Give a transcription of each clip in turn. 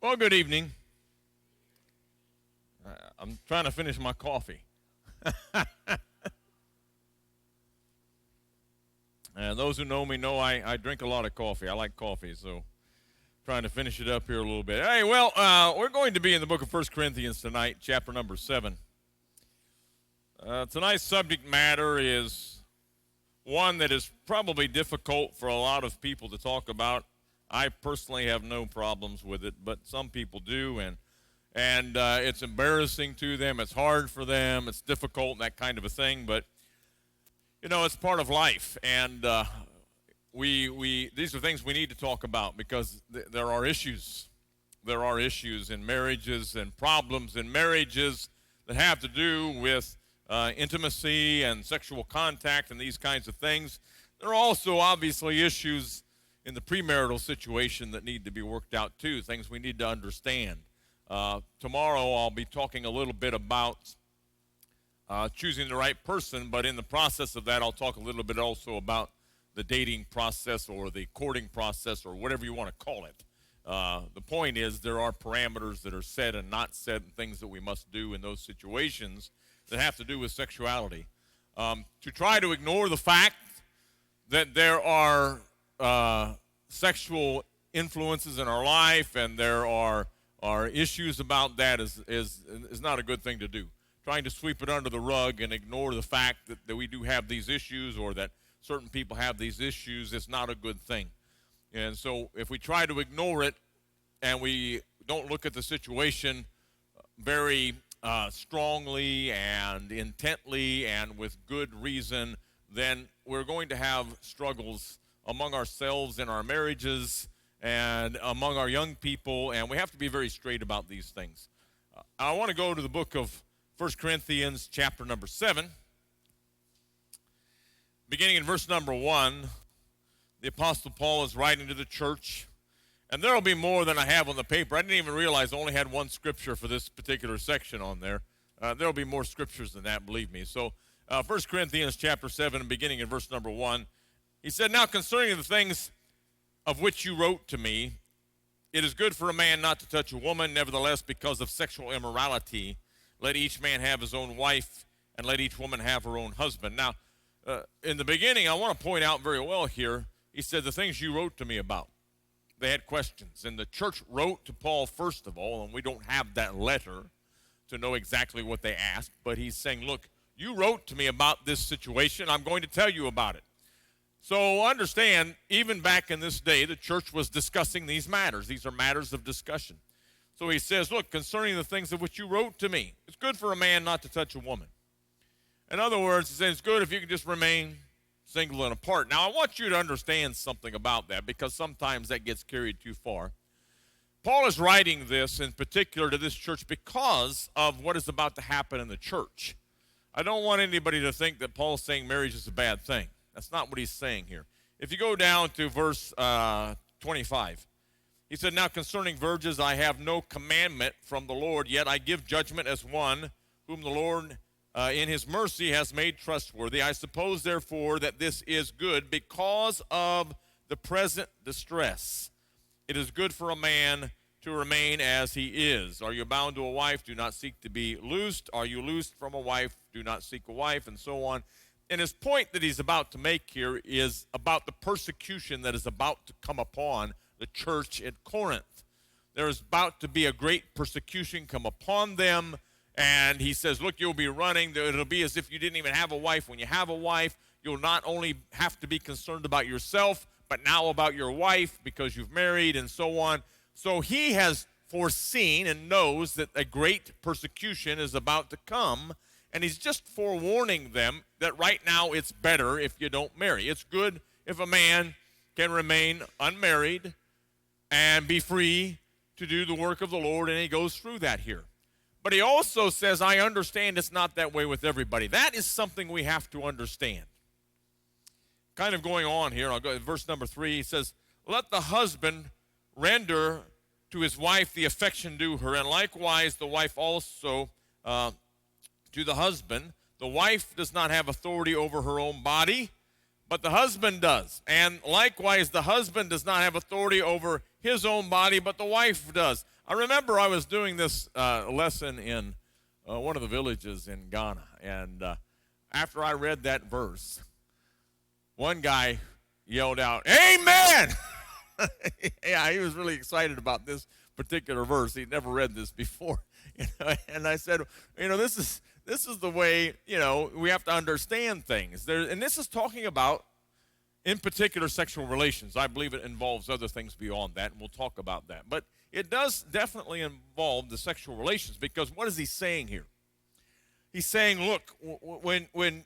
Well, good evening. I'm trying to finish my coffee. Those who know me know I drink a lot of coffee. I like coffee, so trying to finish it up here a little bit. Hey, well, we're going to be in the book of 1 Corinthians tonight, chapter number 7. Tonight's subject matter is one that is probably difficult for a lot of people to talk about. I personally have no problems with it, but some people do, and it's embarrassing to them. It's hard for them. It's difficult, and that kind of a thing. But you know, it's part of life, and these are things we need to talk about because there are issues. There are issues in marriages and problems in marriages that have to do with intimacy and sexual contact and these kinds of things. There are also obviously issues in the premarital situation that need to be worked out too, things we need to understand. Tomorrow I'll be talking a little bit about choosing the right person, but in the process of that I'll talk a little bit also about the dating process or the courting process or whatever you want to call it. The point is there are parameters that are set and not set and things that we must do in those situations that have to do with sexuality. To try to ignore the fact that there are sexual influences in our life and there are issues about that is not a good thing to do. Trying to sweep it under the rug and ignore the fact that we do have these issues or that certain people have these issues is not a good thing. And so if we try to ignore it and we don't look at the situation very strongly and intently and with good reason, then we're going to have struggles among ourselves in our marriages and among our young people, and we have to be very straight about these things. I want to go to the book of 1 Corinthians chapter number 7. Beginning in verse number 1, the Apostle Paul is writing to the church, and there will be more than I have on the paper. I didn't even realize I only had one scripture for this particular section on there. There will be more scriptures than that, believe me. So 1 Corinthians chapter 7, beginning in verse number 1, he said, "Now concerning the things of which you wrote to me, it is good for a man not to touch a woman. Nevertheless, because of sexual immorality, let each man have his own wife, and let each woman have her own husband." Now, in the beginning, I want to point out very well here, he said, the things you wrote to me about. They had questions, and the church wrote to Paul first of all, and we don't have that letter to know exactly what they asked, but he's saying, look, you wrote to me about this situation. I'm going to tell you about it. So understand, even back in this day, the church was discussing these matters. These are matters of discussion. So he says, look, concerning the things of which you wrote to me, it's good for a man not to touch a woman. In other words, he says it's good if you can just remain single and apart. Now, I want you to understand something about that because sometimes that gets carried too far. Paul is writing this in particular to this church because of what is about to happen in the church. I don't want anybody to think that Paul's saying marriage is a bad thing. That's not what he's saying here. If you go down to verse 25, he said, "Now concerning virgins I have no commandment from the Lord, yet I give judgment as one whom the Lord in his mercy has made trustworthy. I suppose, therefore, that this is good because of the present distress. It is good for a man to remain as he is. Are you bound to a wife? Do not seek to be loosed. Are you loosed from a wife? Do not seek a wife," and so on. And his point that he's about to make here is about the persecution that is about to come upon the church at Corinth. There is about to be a great persecution come upon them, and he says, look, you'll be running. It'll be as if you didn't even have a wife. When you have a wife, you'll not only have to be concerned about yourself, but now about your wife because you've married and so on. So he has foreseen and knows that a great persecution is about to come, and he's just forewarning them that right now it's better if you don't marry. It's good if a man can remain unmarried and be free to do the work of the Lord, and he goes through that here. But he also says, I understand it's not that way with everybody. That is something we have to understand. Kind of going on here, I'll go to verse number 3. He says, "Let the husband render to his wife the affection due her, and likewise the wife also to the husband. The wife does not have authority over her own body, but the husband does. And likewise, the husband does not have authority over his own body, but the wife does. I remember I was doing this lesson in one of the villages in Ghana, and after I read that verse, one guy yelled out, "Amen!" Yeah, he was really excited about this particular verse. He'd never read this before. And I said, this is the way, we have to understand things. And this is talking about, in particular, sexual relations. I believe it involves other things beyond that, and we'll talk about that. But it does definitely involve the sexual relations, because what is he saying here? He's saying, look, when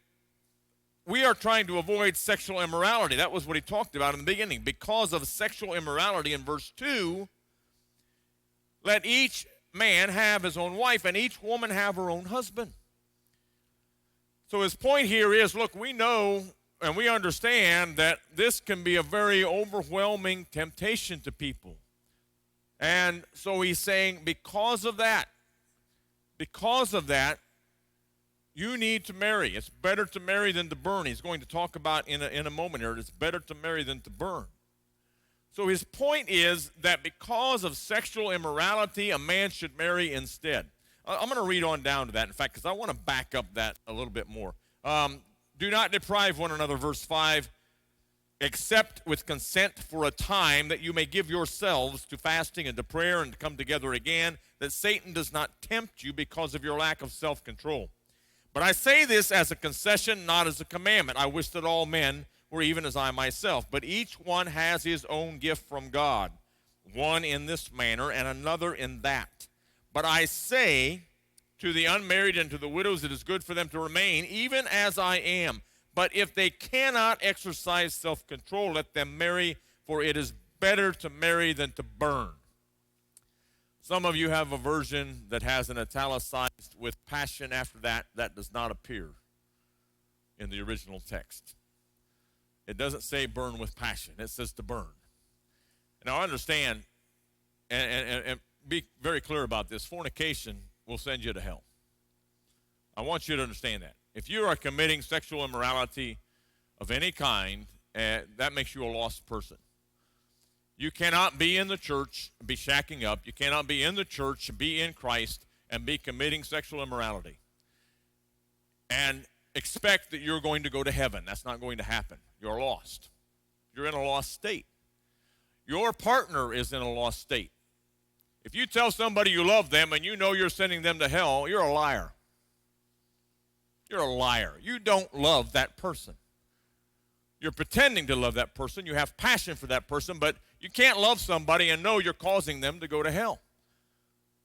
we are trying to avoid sexual immorality. That was what he talked about in the beginning. Because of sexual immorality in verse 2, let each man have his own wife and each woman have her own husband. So his point here is, look, we know and we understand that this can be a very overwhelming temptation to people. And so he's saying because of that, you need to marry. It's better to marry than to burn. He's going to talk about in a moment here. It's better to marry than to burn. So his point is that because of sexual immorality, a man should marry instead. I'm going to read on down to that, in fact, because I want to back up that a little bit more. Do not deprive one another, verse 5, except with consent for a time, that you may give yourselves to fasting and to prayer and to come together again, that Satan does not tempt you because of your lack of self-control. But I say this as a concession, not as a commandment. I wish that all men were even as I myself. But each one has his own gift from God, one in this manner and another in that. But I say to the unmarried and to the widows, it is good for them to remain, even as I am. But if they cannot exercise self-control, let them marry, for it is better to marry than to burn. Some of you have a version that has an italicized with passion after that. That does not appear in the original text. It doesn't say burn with passion. It says to burn. Now, I understand, and be very clear about this, fornication will send you to hell. I want you to understand that. If you are committing sexual immorality of any kind, that makes you a lost person. You cannot be in the church and be shacking up. You cannot be in the church and be in Christ and be committing sexual immorality and expect that you're going to go to heaven. That's not going to happen. You're lost. You're in a lost state. Your partner is in a lost state. If you tell somebody you love them and you know you're sending them to hell, you're a liar. You're a liar. You don't love that person. You're pretending to love that person. You have passion for that person, but you can't love somebody and know you're causing them to go to hell.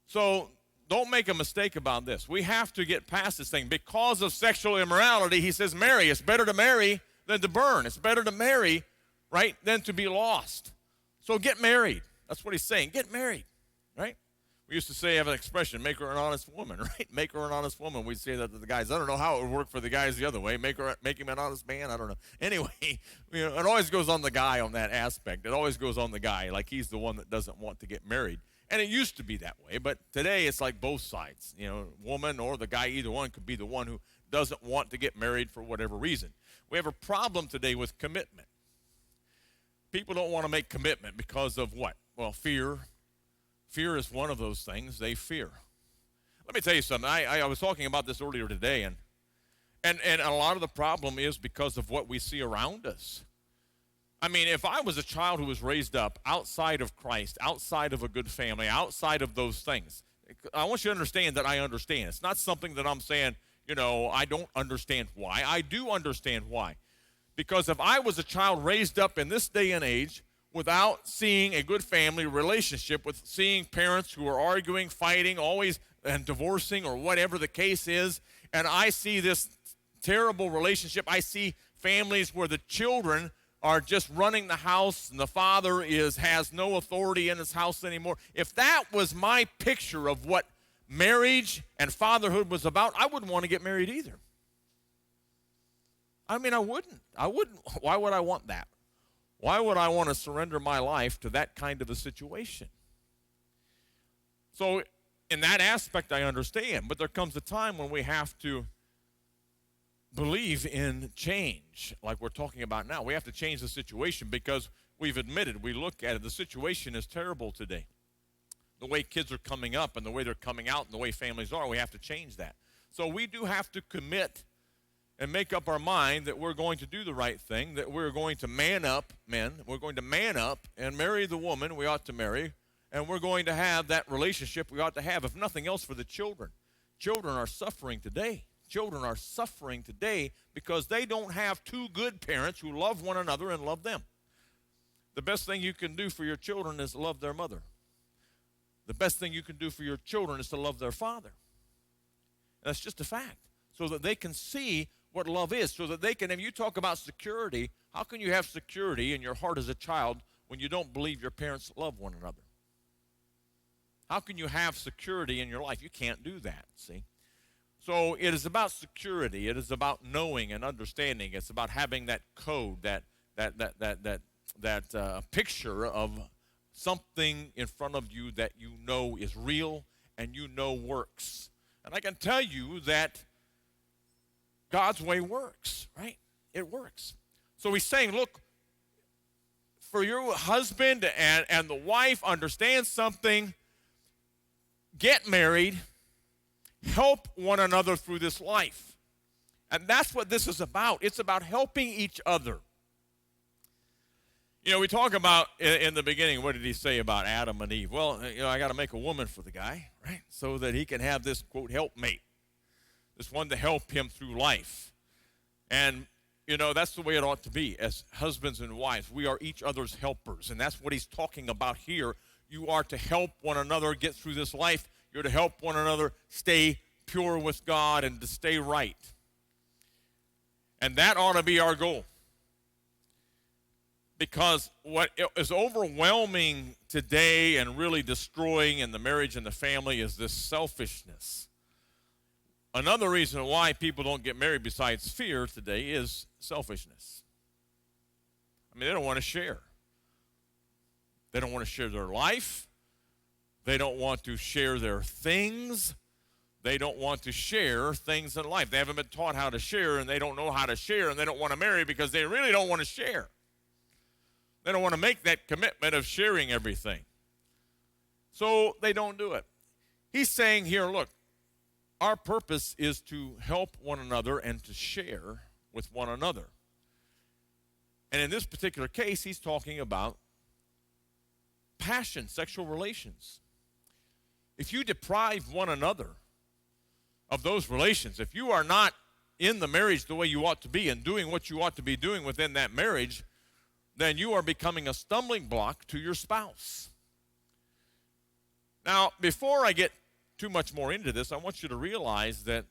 So don't make a mistake about this. We have to get past this thing. Because of sexual immorality, he says marry. It's better to marry than to burn. It's better to marry, right, than to be lost. So get married. That's what he's saying. Get married, right? We used to say, have an expression, make her an honest woman, right? Make her an honest woman. We'd say that to the guys. I don't know how it would work for the guys the other way. Make him an honest man. I don't know. Anyway, it always goes on the guy on that aspect. It always goes on the guy, like he's the one that doesn't want to get married. And it used to be that way, but today it's like both sides. Woman or the guy, either one could be the one who doesn't want to get married for whatever reason. We have a problem today with commitment. People don't want to make commitment because of what? Well, fear. Fear is one of those things. They fear. Let me tell you something. I was talking about this earlier today, and a lot of the problem is because of what we see around us. I mean, if I was a child who was raised up outside of Christ, outside of a good family, outside of those things, I want you to understand that I understand. It's not something that I'm saying, I don't understand why. I do understand why. Because if I was a child raised up in this day and age without seeing a good family relationship, with seeing parents who are arguing, fighting, always and divorcing or whatever the case is, and I see this terrible relationship, I see families where the children are just running the house and the father has no authority in his house anymore. If that was my picture of what marriage and fatherhood was about, I wouldn't want to get married either. I mean, I wouldn't. Why would I want that? Why would I want to surrender my life to that kind of a situation? So in that aspect, I understand. But there comes a time when we have to believe in change like we're talking about now. We have to change the situation because we've admitted, we look at it, the situation is terrible today. The way kids are coming up and the way they're coming out and the way families are, we have to change that. So we do have to commit and make up our mind that we're going to do the right thing, that we're going to man up, men. We're going to man up and marry the woman we ought to marry, and we're going to have that relationship we ought to have, if nothing else, for the children. Children are suffering today. Children are suffering today because they don't have two good parents who love one another and love them. The best thing you can do for your children is love their mother. The best thing you can do for your children is to love their father. That's just a fact, so that they can see what love is, so that they can, if you talk about security, how can you have security in your heart as a child when you don't believe your parents love one another? How can you have security in your life? You can't do that, see? So it is about security. It is about knowing and understanding. It's about having that code, that picture of something in front of you that you know is real and you know works. And I can tell you that God's way works, right? It works. So he's saying, look, for your husband and the wife, understand something, get married, help one another through this life. And that's what this is about. It's about helping each other. You know, we talk about, in the beginning, what did he say about Adam and Eve? Well, you know, I got to make a woman for the guy, right? So that he can have this, quote, helpmate. This one to help him through life. And, you know, that's the way it ought to be. As husbands and wives, we are each other's helpers. And that's what he's talking about here. You are to help one another get through this life. You're to help one another stay pure with God and to stay right. And that ought to be our goal. Because what is overwhelming today and really destroying in the marriage and the family is this selfishness. Another reason why people don't get married besides fear today is selfishness. I mean, they don't want to share. They don't want to share their life. They don't want to share their things. They don't want to share things in life. They haven't been taught how to share, and they don't know how to share, and they don't want to marry because they really don't want to share. They don't want to make that commitment of sharing everything. So they don't do it. He's saying here, look, our purpose is to help one another and to share with one another. And in this particular case, he's talking about passion, sexual relations. If you deprive one another of those relations, if you are not in the marriage the way you ought to be and doing what you ought to be doing within that marriage, then you are becoming a stumbling block to your spouse. Now, before I get too much more into this, I want you to realize that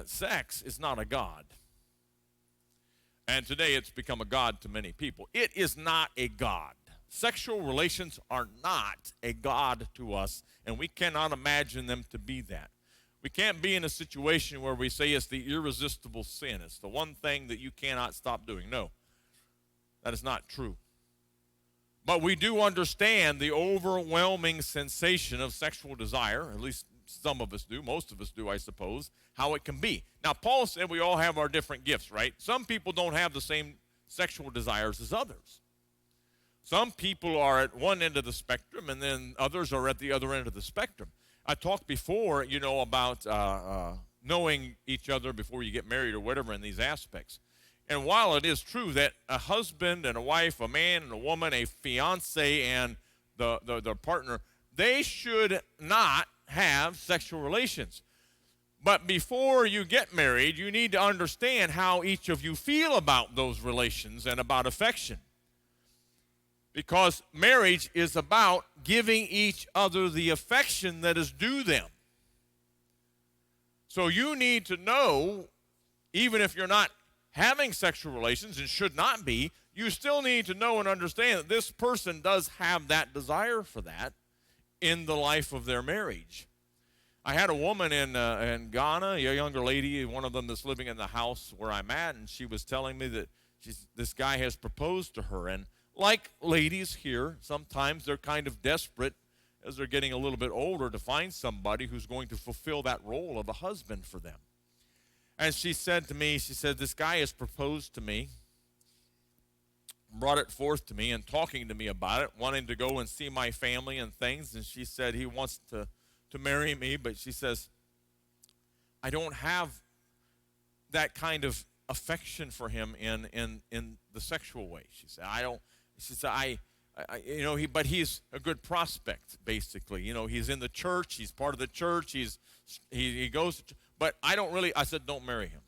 sex is not a god. And today it's become a god to many people. It is not a god. Sexual relations are not a god to us, and we cannot imagine them to be that. We can't be in a situation where we say it's the irresistible sin. It's the one thing that you cannot stop doing. No, that is not true. But we do understand the overwhelming sensation of sexual desire, at least some of us do, most of us do, I suppose, how it can be. Now, Paul said we all have our different gifts, right? Some people don't have the same sexual desires as others. Some people are at one end of the spectrum, and then others are at the other end of the spectrum. I talked before, you know, about knowing each other before you get married or whatever in these aspects. And while it is true that a husband and a wife, a man and a woman, a fiance and the partner, they should not have sexual relations. But before you get married, you need to understand how each of you feel about those relations and about affection. Because marriage is about giving each other the affection that is due them. So you need to know, even if you're not having sexual relations and should not be, you still need to know and understand that this person does have that desire for that in the life of their marriage. I had a woman in Ghana, a younger lady, one of them that's living in the house where I'm at, and she was telling me that this guy has proposed to her. And like ladies here, sometimes they're kind of desperate as they're getting a little bit older to find somebody who's going to fulfill that role of a husband for them. And she said to me, she said, this guy has proposed to me, brought it forth to me and talking to me about it, wanting to go and see my family and things. And she said he wants to marry me, but she says, I don't have that kind of affection for him in the sexual way. She said, I don't, she said, but he's a good prospect, basically. He's in the church, he's part of the church, he goes, but I don't really, I said, don't marry him.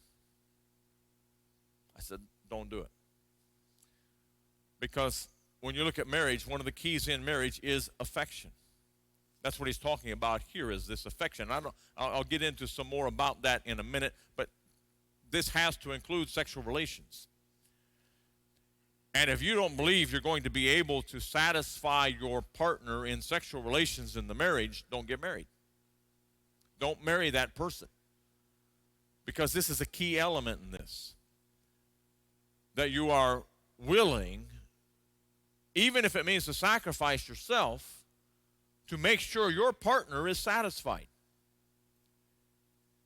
I said, don't do it. Because when you look at marriage, one of the keys in marriage is affection. That's what he's talking about here, is this affection. I'll get into some more about that in a minute, but this has to include sexual relations. And if you don't believe you're going to be able to satisfy your partner in sexual relations in the marriage, don't get married. Don't marry that person. Because this is a key element in this. That you are willing, even if it means to sacrifice yourself, to make sure your partner is satisfied.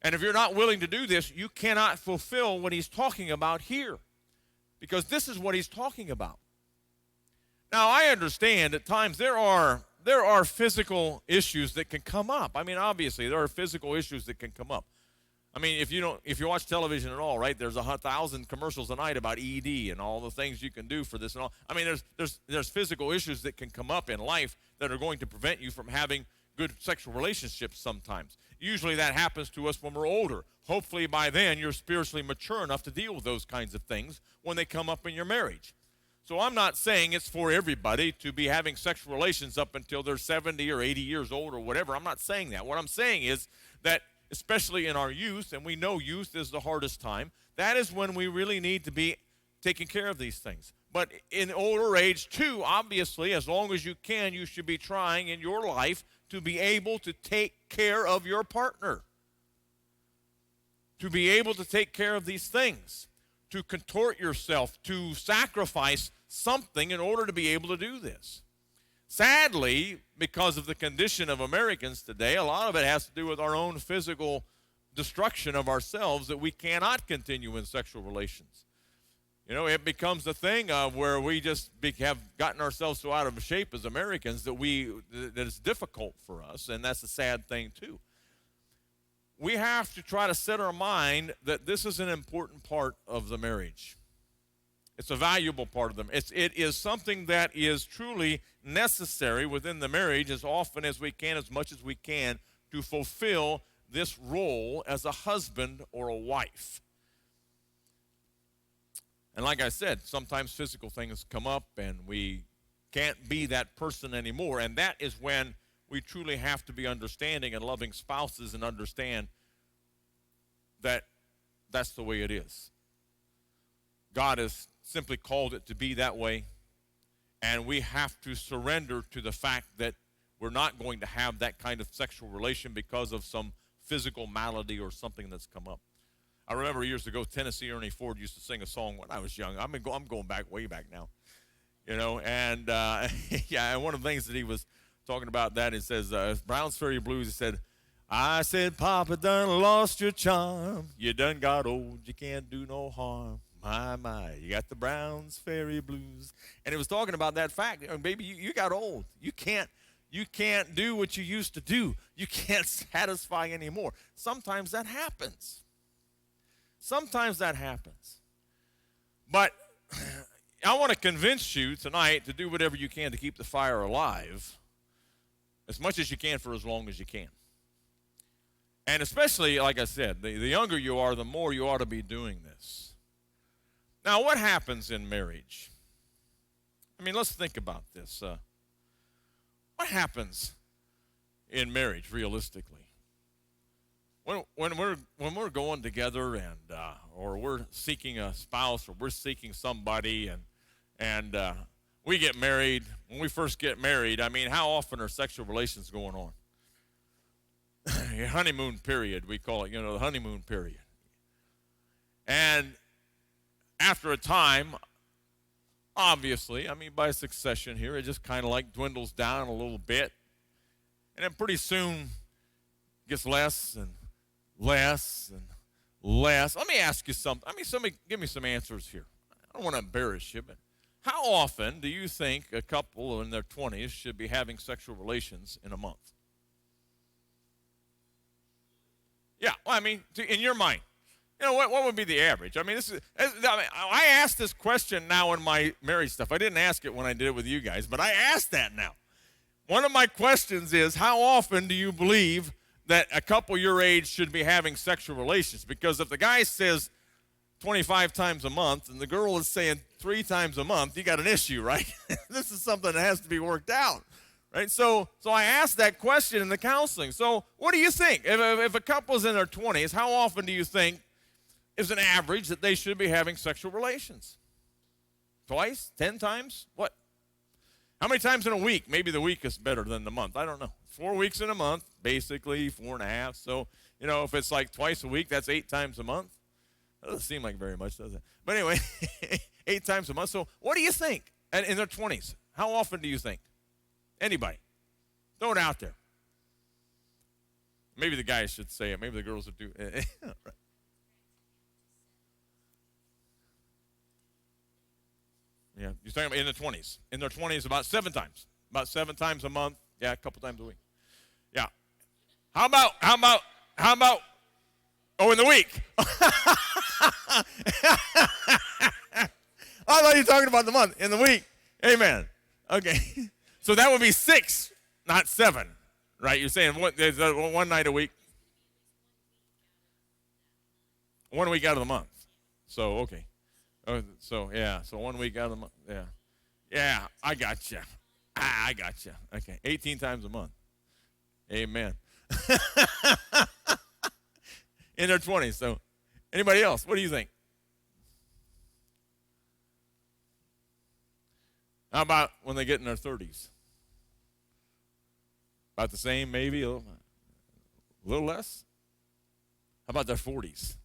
And if you're not willing to do this, you cannot fulfill what he's talking about here. Because this is what he's talking about. Now, I understand at times there are physical issues that can come up. I mean, obviously, there are physical issues that can come up. I mean, if you watch television at all, right, there's 1,000 commercials a night about ED and all the things you can do for this and all. I mean, there's physical issues that can come up in life that are going to prevent you from having good sexual relationships sometimes. Usually that happens to us when we're older. Hopefully by then you're spiritually mature enough to deal with those kinds of things when they come up in your marriage. So I'm not saying it's for everybody to be having sexual relations up until they're 70 or 80 years old or whatever. I'm not saying that. What I'm saying is that especially in our youth, and we know youth is the hardest time, that is when we really need to be taking care of these things. But in older age too, obviously, as long as you can, you should be trying in your life to be able to take care of your partner. To be able to take care of these things. To contort yourself, to sacrifice something in order to be able to do this. Sadly, because of the condition of Americans today, a lot of it has to do with our own physical destruction of ourselves, that we cannot continue in sexual relations. It becomes a thing where we just have gotten ourselves so out of shape as Americans that it's difficult for us, and that's a sad thing too. We have to try to set our mind that this is an important part of the marriage. It's a valuable part of them. It is something that is truly necessary within the marriage as often as we can, as much as we can, to fulfill this role as a husband or a wife. And like I said, sometimes physical things come up and we can't be that person anymore. And that is when we truly have to be understanding and loving spouses and understand that that's the way it is. God has simply called it to be that way. And we have to surrender to the fact that we're not going to have that kind of sexual relation because of some physical malady or something that's come up. I remember years ago, Tennessee Ernie Ford used to sing a song when I was young. I'm going back, way back now, and yeah, and one of the things that he was talking about that, it says, Browns Ferry Blues, he said, I said, Papa done lost your charm. You done got old, you can't do no harm. My, you got the Browns Ferry Blues. And it was talking about that fact, baby, you got old. You can't do what you used to do. You can't satisfy anymore. Sometimes that happens. But I want to convince you tonight to do whatever you can to keep the fire alive as much as you can for as long as you can. And especially, like I said, the younger you are, the more you ought to be doing this. Now, what happens in marriage? I mean, let's think about this. What happens in marriage, realistically? When we're going together and or we're seeking a spouse or we're seeking somebody and we get married. When we first get married, I mean, how often are sexual relations going on? Your honeymoon period, we call it, the honeymoon period. And after a time, obviously, I mean, by succession here, it just kind of like dwindles down a little bit. And then pretty soon gets less and less. Let me ask you something. Somebody give me some answers here. I don't want to embarrass you, but how often do you think a couple in their 20s should be having sexual relations in a month? Yeah, well, in your mind, what would be the average? I asked this question now in my marriage stuff. I didn't ask it when I did it with you guys, but I asked that now. One of my questions is, how often do you believe that a couple your age should be having sexual relations? Because if the guy says 25 times a month and the girl is saying 3 times a month, you got an issue, right? This is something that has to be worked out, right? So I asked that question in the counseling. So what do you think? If a couple's in their 20s, how often do you think is an average that they should be having sexual relations? Twice? 10 times? What? How many times in a week? Maybe the week is better than the month. I don't know. 4 weeks in a month, basically 4.5. So, if it's like twice a week, that's 8 times a month. That doesn't seem like very much, does it? But anyway, 8 times a month. So what do you think? And in their 20s, how often do you think? Anybody? Throw it out there. Maybe the guys should say it. Maybe the girls would do it. Yeah, you're talking about in the 20s. In their 20s, about 7 times. About 7 times a month. Yeah, a couple times a week. Yeah. How about, in the week? I thought you were talking about the month. In the week. Amen. Okay. So that would be 6, not 7. Right? You're saying one night a week. 1 week out of the month. So, okay. So 1 week out of the month. Yeah, I got you. I got you. Okay, 18 times a month. Amen. In their 20s. So, anybody else? What do you think? How about when they get in their 30s? About the same, maybe a little less. How about their 40s?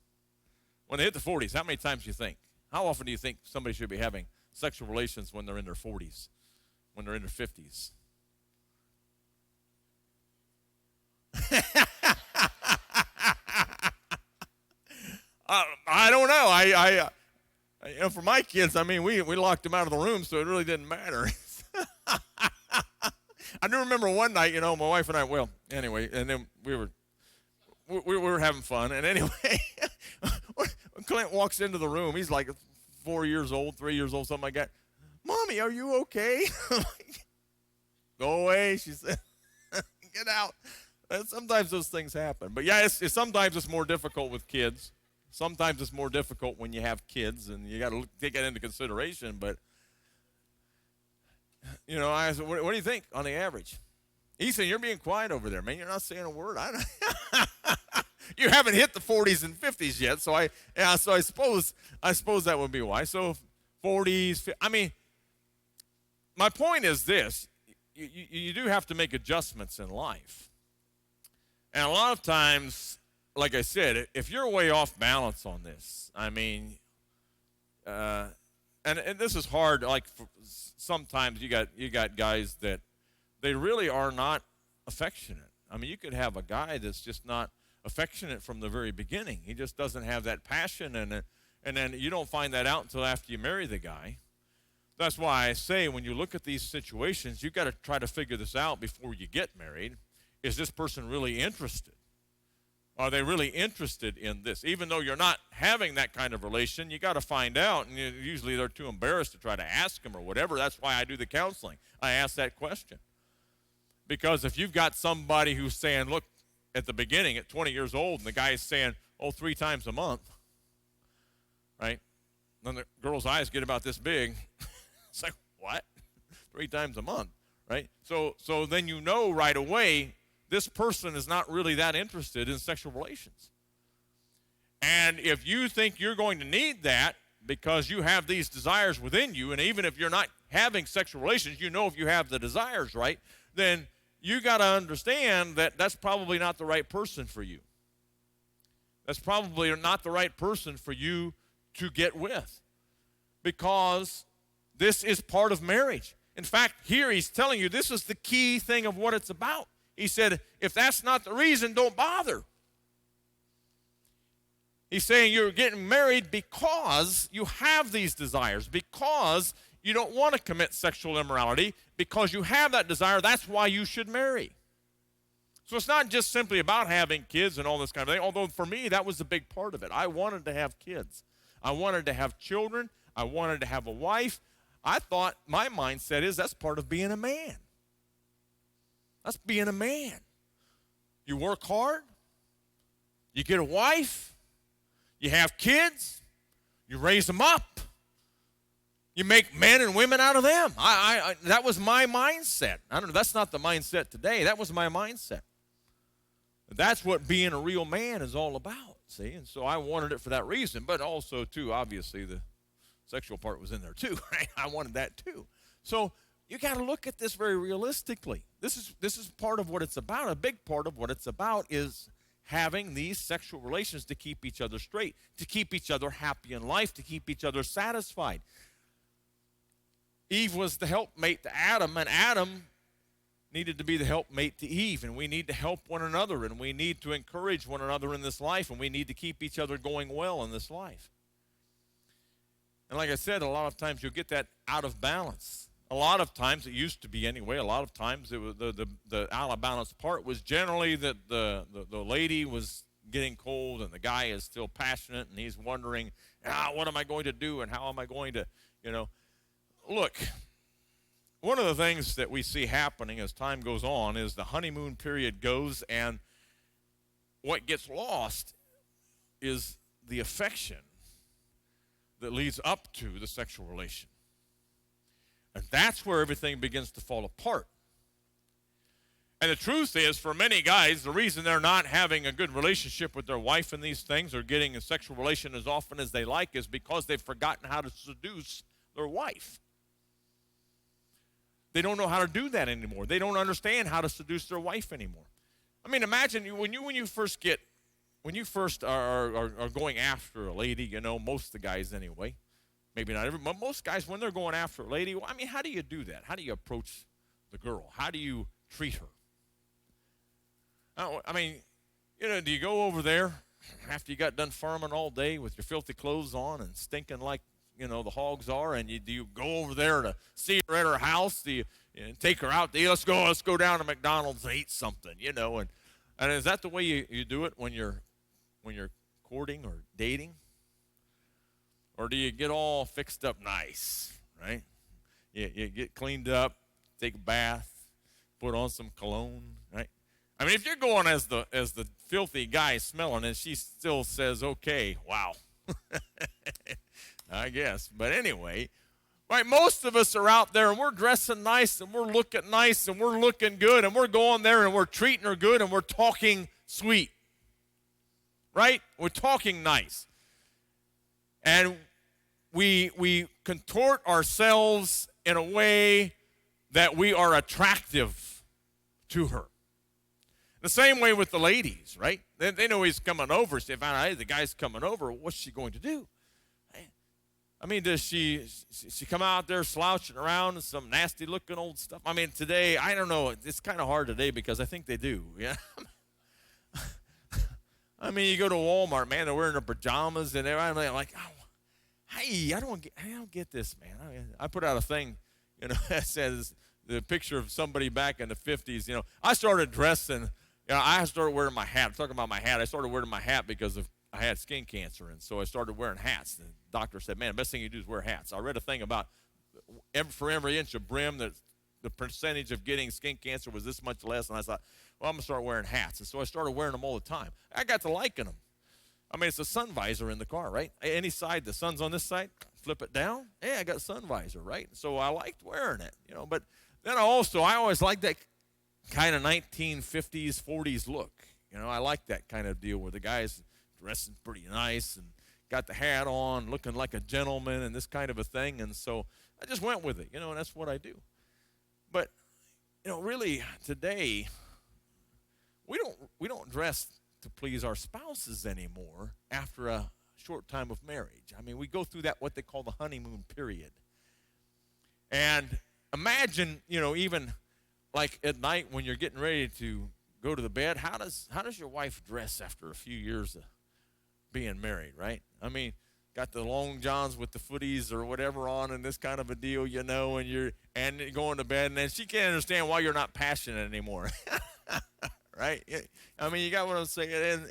When they hit the 40s, how many times do you think? How often do you think somebody should be having sexual relations when they're in their 40s, when they're in their 50s? I don't know. For my kids, we locked them out of the room, so it really didn't matter. I do remember one night, my wife and I. Well, anyway, and then we were having fun, and anyway, Clint walks into the room. He's like 4 years old, 3 years old, something like that. Mommy, are you okay? Go away, she said. Get out. And sometimes those things happen. But yeah, sometimes it's more difficult with kids. Sometimes it's more difficult when you have kids, and you got to take that into consideration. But, I said, what do you think on the average? Ethan, you're being quiet over there, man. You're not saying a word. You haven't hit the 40s and 50s yet, so I suppose that would be why. So 40s, my point is this: you do have to make adjustments in life, and a lot of times, like I said, if you're way off balance on this, and this is hard. Like sometimes you got guys that they really are not affectionate. You could have a guy that's just not affectionate from the very beginning. He just doesn't have that passion, and then you don't find that out until after you marry the guy. That's why I say when you look at these situations, you've got to try to figure this out before you get married. Is this person really interested? Are they really interested in this? Even though you're not having that kind of relation, you got to find out, and usually they're too embarrassed to try to ask them or whatever. That's why I do the counseling. I ask that question. Because if you've got somebody who's saying, look, at the beginning, at 20 years old, and the guy is saying, 3 times a month, right? Then the girl's eyes get about this big. It's like, what? 3 times a month, right? So then right away, this person is not really that interested in sexual relations. And if you think you're going to need that because you have these desires within you, and even if you're not having sexual relations, if you have the desires, right, then you got to understand that that's probably not the right person for you. That's probably not the right person for you to get with, because this is part of marriage. In fact, here he's telling you this is the key thing of what it's about. He said, if that's not the reason, don't bother. He's saying you're getting married because you have these desires, because you don't want to commit sexual immorality, because you have that desire. That's why you should marry. So it's not just simply about having kids and all this kind of thing, although for me that was a big part of it. I wanted to have kids. I wanted to have children. I wanted to have a wife. I thought, my mindset is that's part of being a man. That's being a man. You work hard. You get a wife. You have kids. You raise them up. You make men and women out of them. That was my mindset. I don't know. That's not the mindset today. That was my mindset. That's what being a real man is all about, see? And so I wanted it for that reason, but also, too, obviously, the sexual part was in there, too, right? I wanted that, too. So you got to look at this very realistically. This is part of what it's about. A big part of what it's about is having these sexual relations to keep each other straight, to keep each other happy in life, to keep each other satisfied. Eve was the helpmate to Adam, and Adam needed to be the helpmate to Eve, and we need to help one another, and we need to encourage one another in this life, and we need to keep each other going well in this life. And like I said, a lot of times you'll get that out of balance. A lot of times, it used to be anyway, a lot of times it was the out of balance part was generally that the lady was getting cold and the guy is still passionate and he's wondering, what am I going to do and how am I going to, Look, one of the things that we see happening as time goes on is the honeymoon period goes, and what gets lost is the affection that leads up to the sexual relation. And that's where everything begins to fall apart. And the truth is, for many guys, the reason they're not having a good relationship with their wife in these things or getting a sexual relation as often as they like is because they've forgotten how to seduce their wife. They don't know how to do that anymore. They don't understand how to seduce their wife anymore. I mean, imagine when you first are going after a lady, most of the guys anyway, maybe not every, but most guys, when they're going after a lady, well, I mean, how do you do that? How do you approach the girl? How do you treat her? I mean, do you go over there after you got done farming all day with your filthy clothes on and stinking like, the hogs are, and do you go over there to see her at her house? Do you take her out to eat? Let's go down to McDonald's and eat something, And is that the way you do it when you're courting or dating? Or do you get all fixed up nice, right? You get cleaned up, take a bath, put on some cologne, right? I mean, if you're going as the filthy guy smelling and she still says, okay, wow. I guess. But anyway, right, most of us are out there and we're dressing nice and we're looking nice and we're looking good and we're going there and we're treating her good and we're talking sweet. Right? We're talking nice. And we contort ourselves in a way that we are attractive to her. The same way with the ladies, right? They know he's coming over. So they find out, hey, the guy's coming over. What's she going to do? I mean, does she come out there slouching around in some nasty-looking old stuff? I mean, today, I don't know. It's kind of hard today because I think they do. Yeah. I mean, you go to Walmart, man, they're wearing their pajamas and everything. Like, hey, I don't get this, man. I put out a thing, that says the picture of somebody back in the 50s. I started dressing. I started wearing my hat. I'm talking about my hat. I started wearing my hat because I had skin cancer, and so I started wearing hats. The doctor said, man, the best thing you do is wear hats. I read a thing about for every inch of brim, that the percentage of getting skin cancer was this much less, and I thought, well, I'm going to start wearing hats. And so I started wearing them all the time. I got to liking them. I mean, it's a sun visor in the car, right? Any side, the sun's on this side, flip it down. Hey, I got a sun visor, right? So I liked wearing it, But then I always liked that kind of 1950s, 40s look. I like that kind of deal where the guy's dressing pretty nice and got the hat on, looking like a gentleman and this kind of a thing. And so I just went with it, and that's what I do. But, really today, we don't dress to please our spouses anymore after a short time of marriage. I mean, we go through that, what they call the honeymoon period. And imagine, even like at night when you're getting ready to go to the bed, how does your wife dress after a few years of being married, right? I mean, got the long johns with the footies or whatever on and this kind of a deal, and you're going to bed, and then she can't understand why you're not passionate anymore. Right? I mean, you got what I'm saying,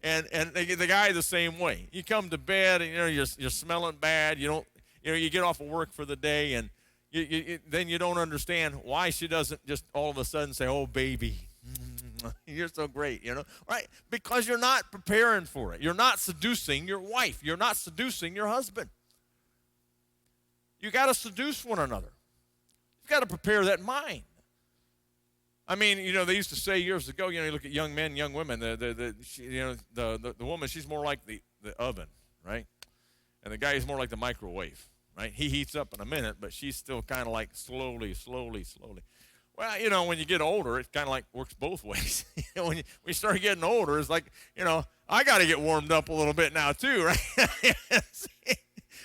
and the guy the same way. You come to bed, and you're smelling bad. You get off of work for the day, and then you don't understand why she doesn't just all of a sudden say, "Oh, baby, you're so great," right? Because you're not preparing for it. You're not seducing your wife. You're not seducing your husband. You got to seduce one another. You've got to prepare that mind. I mean, they used to say years ago, you look at young men, young women, the woman, she's more like the oven, right? And the guy is more like the microwave, right? He heats up in a minute, but she's still kind of like slowly. Well, when you get older, it kind of like works both ways. When you start getting older, it's like, I got to get warmed up a little bit now too, right?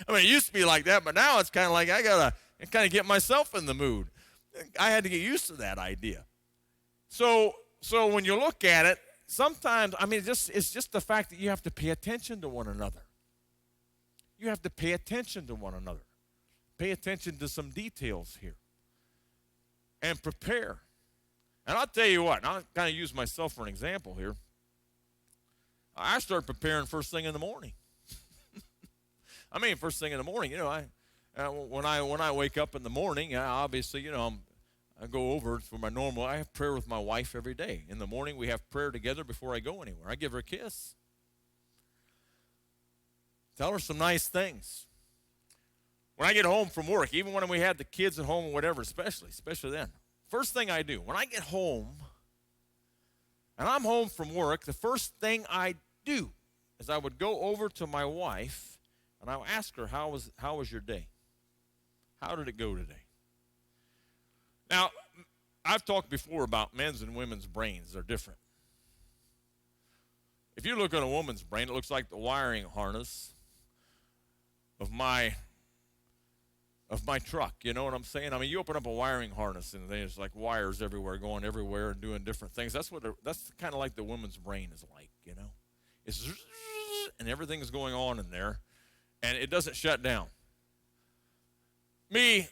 I mean, it used to be like that, but now it's kind of like I got to kind of get myself in the mood. I had to get used to that idea. So when you look at it, sometimes, I mean, it's just the fact that you have to pay attention to one another. You have to pay attention to one another. Pay attention to some details here. And prepare. And I'll tell you what, I'll kind of use myself for an example here. I start preparing first thing in the morning. I mean, first thing in the morning, when I wake up in the morning, obviously, I go over for my normal. I have prayer with my wife every day. In the morning, we have prayer together before I go anywhere. I give her a kiss. Tell her some nice things. When I get home from work, even when we had the kids at home or whatever, especially then, first thing I do, when I get home, and I'm home from work, the first thing I do is I would go over to my wife, and I would ask her, how was your day? How did it go today? Now, I've talked before about men's and women's brains. They're different. If you look at a woman's brain, it looks like the wiring harness of my truck. You know what I'm saying? I mean, you open up a wiring harness, and there's like wires everywhere, going everywhere and doing different things. That's kind of like the woman's brain is like, It's and everything is going on in there, and it doesn't shut down. Me,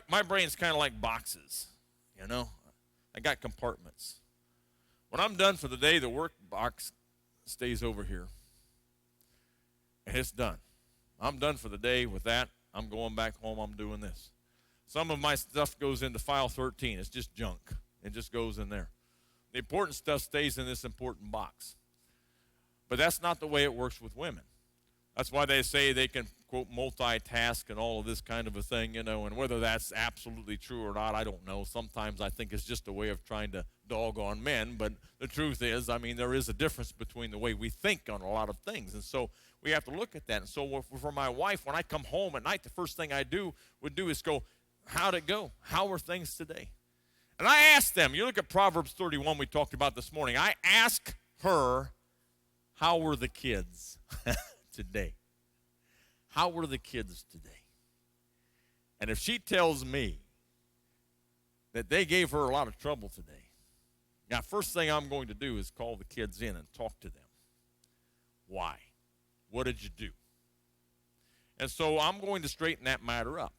my brain's kind of like boxes, I got compartments. When I'm done for the day, the work box stays over here, and it's done. I'm done for the day with that. I'm going back home. I'm doing this. Some of my stuff goes into file 13. It's just junk. It just goes in there. The important stuff stays in this important box. But that's not the way it works with women. That's why they say they can, quote, multitask and all of this kind of a thing, and whether that's absolutely true or not, I don't know. Sometimes I think it's just a way of trying to dog on men, but the truth is, I mean, there is a difference between the way we think on a lot of things, and so we have to look at that. And so for my wife, when I come home at night, the first thing I would do is go, how'd it go? How were things today? And I ask them, you look at Proverbs 31 we talked about this morning, I ask her, how were the kids today? How were the kids today? And if she tells me that they gave her a lot of trouble today, now first thing I'm going to do is call the kids in and talk to them. Why? What did you do? And so I'm going to straighten that matter up.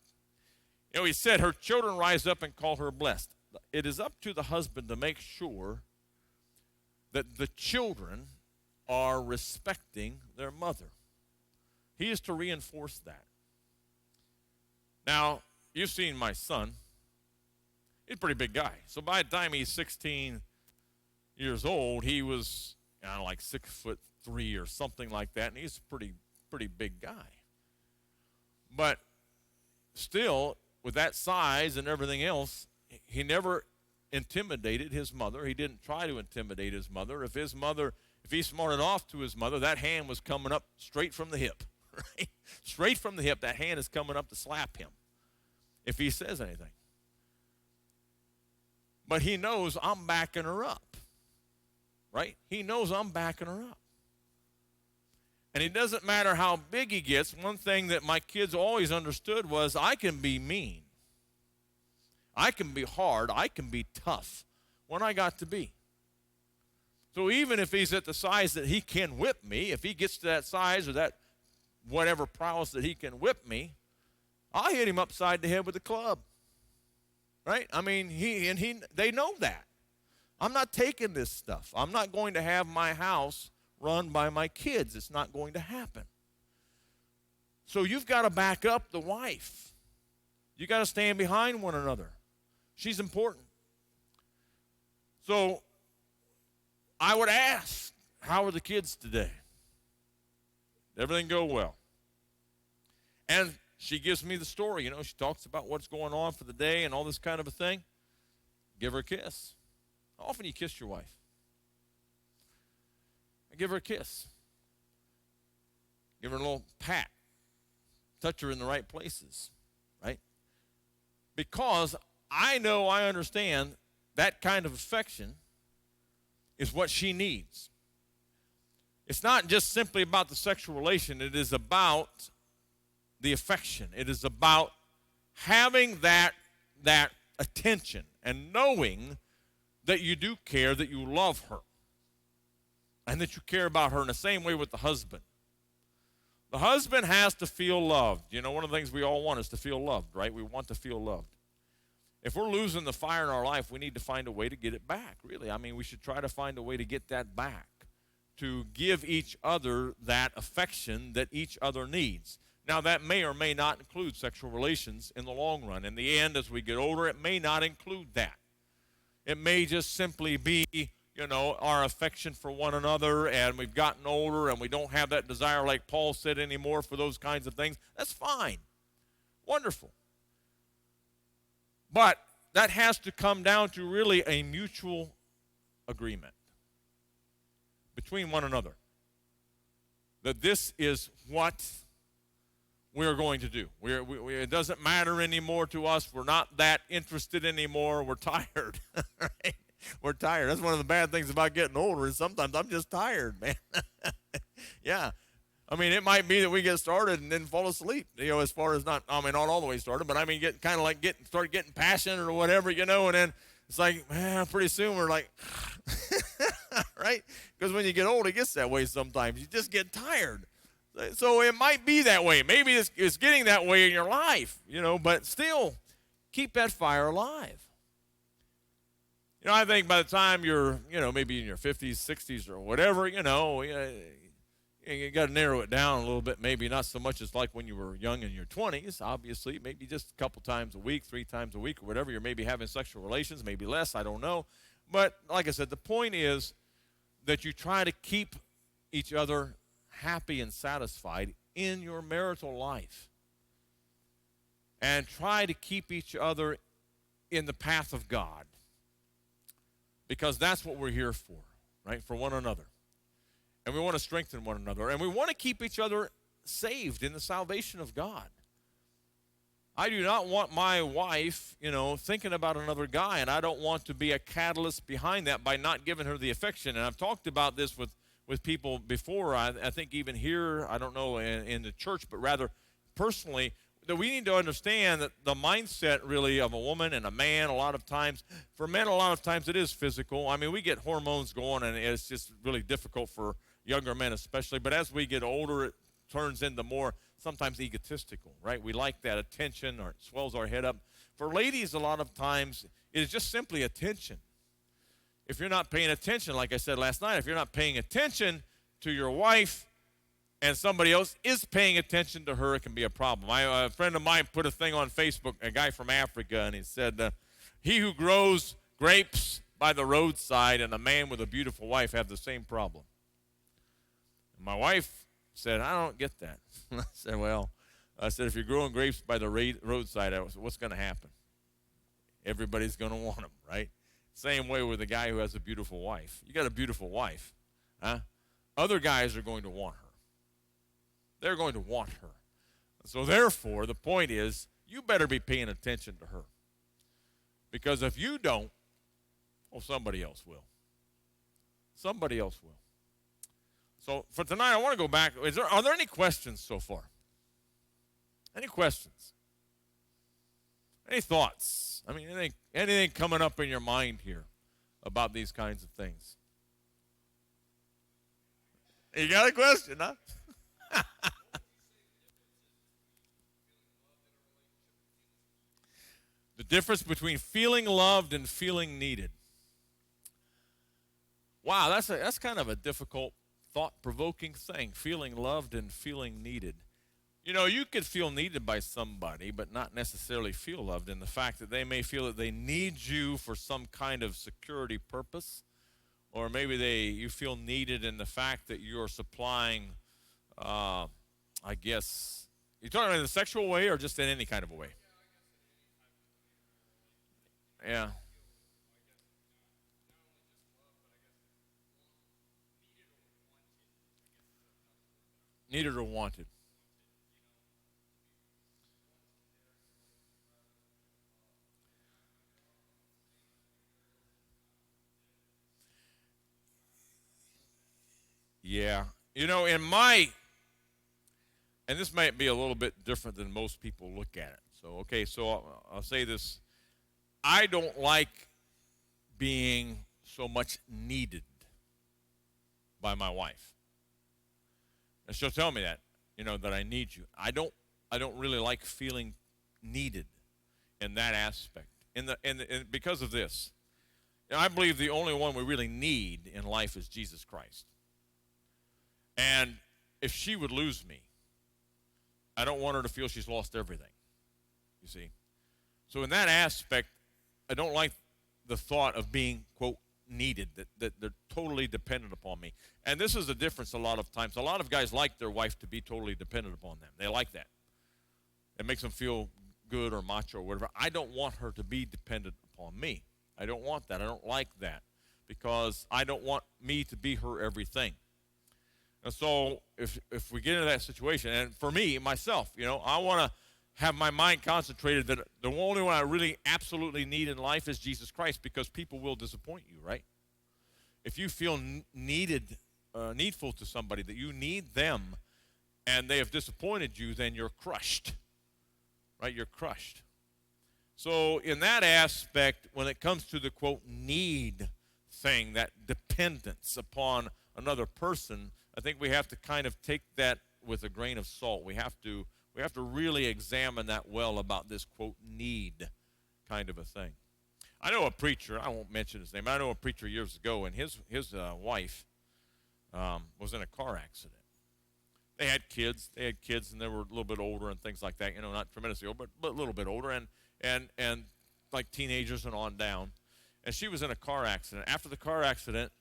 He said, her children rise up and call her blessed. It is up to the husband to make sure that the children are respecting their mother. He is to reinforce that. Now, you've seen my son. He's a pretty big guy. So by the time he's 16 years old, he was like 6'3" or something like that, and he's a pretty big guy. But still, with that size and everything else, he never intimidated his mother. He didn't try to intimidate his mother. If he smarted off to his mother, that hand was coming up straight from the hip. Right? Straight from the hip, that hand is coming up to slap him if he says anything. But he knows I'm backing her up. Right? He knows I'm backing her up. And it doesn't matter how big he gets. One thing that my kids always understood was I can be mean. I can be hard. I can be tough when I got to be. So even if he's at the size that he can whip me, if he gets to that size or that whatever prowess that he can whip me, I'll hit him upside the head with a club. Right? I mean, they know that. I'm not taking this stuff. I'm not going to have my house run by my kids. It's not going to happen. So you've got to back up the wife. You got to stand behind one another. She's important. So I would ask, how are the kids today? Did everything go well? And she gives me the story. She talks about what's going on for the day and all this kind of a thing. Give her a kiss. How often do you kiss your wife? I give her a kiss. Give her a little pat. Touch her in the right places, right? Because I understand that kind of affection is what she needs. It's not just simply about the sexual relation. It is about the affection. It is about having that attention and knowing that you do care, that you love her, and that you care about her in the same way with the husband. The husband has to feel loved. One of the things we all want is to feel loved, right? We want to feel loved. If we're losing the fire in our life, we need to find a way to get it back, really. I mean, we should try to find a way to get that back, to give each other that affection that each other needs. Now, that may or may not include sexual relations in the long run. In the end, as we get older, it may not include that. It may just simply be, our affection for one another, and we've gotten older and we don't have that desire, like Paul said, anymore for those kinds of things. That's fine. Wonderful. But that has to come down to really a mutual agreement between one another, that this is what we're going to do. It doesn't matter anymore to us. We're not that interested anymore. We're tired. Right? We're tired. That's one of the bad things about getting older is sometimes I'm just tired, man. Yeah. I mean, it might be that we get started and then fall asleep, as far as not all the way started, but start getting passionate or whatever, and then it's like, man, pretty soon we're like, right? Because when you get old, it gets that way sometimes. You just get tired. So it might be that way. Maybe it's getting that way in your life, but still keep that fire alive. I think by the time you're, maybe in your 50s, 60s or whatever, you got to narrow it down a little bit. Maybe not so much as like when you were young in your 20s, obviously. Maybe just a couple times a week, 3 times a week or whatever. You're maybe having sexual relations, maybe less, I don't know. But like I said, the point is that you try to keep each other happy and satisfied in your marital life. And try to keep each other in the path of God. Because that's what we're here for, right? For one another. And we want to strengthen one another. And we want to keep each other saved in the salvation of God. I do not want my wife, thinking about another guy, and I don't want to be a catalyst behind that by not giving her the affection. And I've talked about this with people before, I think even here, I don't know, in the church, but rather personally, that we need to understand that the mindset really of a woman and a man, a lot of times, for men, a lot of times it is physical. I mean, we get hormones going, and it's just really difficult for younger men especially. But as we get older, it turns into more sometimes egotistical, right? We like that attention, or it swells our head up. For ladies, a lot of times, it is just simply attention. If you're not paying attention, like I said last night, if you're not paying attention to your wife and somebody else is paying attention to her, it can be a problem. A friend of mine put a thing on Facebook, a guy from Africa, and he said, he who grows grapes by the roadside and a man with a beautiful wife have the same problem. And my wife said, I don't get that. I said, if you're growing grapes by the roadside, what's going to happen? Everybody's going to want them, right? Same way with the guy who has a beautiful wife. You got a beautiful wife, huh? Other guys are going to want her. They're going to want her. So therefore, the point is, you better be paying attention to her. Because if you don't, somebody else will. Somebody else will. So for tonight, I want to go back. Are there any questions so far? Any questions? Any thoughts? I mean, anything coming up in your mind here about these kinds of things? You got a question, huh? The difference between feeling loved and feeling needed. Wow, that's kind of a difficult, thought-provoking thing, feeling loved and feeling needed. You know, you could feel needed by somebody, but not necessarily feel loved in the fact that they may feel that they need you for some kind of security purpose, or maybe you feel needed in the fact that you're supplying, I guess, you're talking in a sexual way or just in any kind of a way? Yeah, needed or wanted. Yeah. You know, and this might be a little bit different than most people look at it. So, okay, so I'll say this. I don't like being so much needed by my wife. And she'll tell me that, that I need you. I don't really like feeling needed in that aspect. Because of this. I believe the only one we really need in life is Jesus Christ. And if she would lose me, I don't want her to feel she's lost everything. You see? So in that aspect, I don't like the thought of being, quote, needed, that they're totally dependent upon me. And this is the difference a lot of times. A lot of guys like their wife to be totally dependent upon them. They like that. It makes them feel good or macho or whatever. I don't want her to be dependent upon me. I don't want that. I don't like that because I don't want me to be her everything. And so if we get into that situation, and for me, myself, I want to have my mind concentrated that the only one I really absolutely need in life is Jesus Christ, because people will disappoint you, right? If you feel needful to somebody, that you need them, and they have disappointed you, then you're crushed, right? You're crushed. So in that aspect, when it comes to the, quote, need thing, that dependence upon another person, I think we have to kind of take that with a grain of salt. We have to really examine that well about this, quote, need kind of a thing. I know a preacher, I won't mention his name, I know a preacher years ago, and his wife was in a car accident. They had kids, and they were a little bit older and things like that, not tremendously old, but a little bit older, and like teenagers and on down. And she was in a car accident. After the car accident,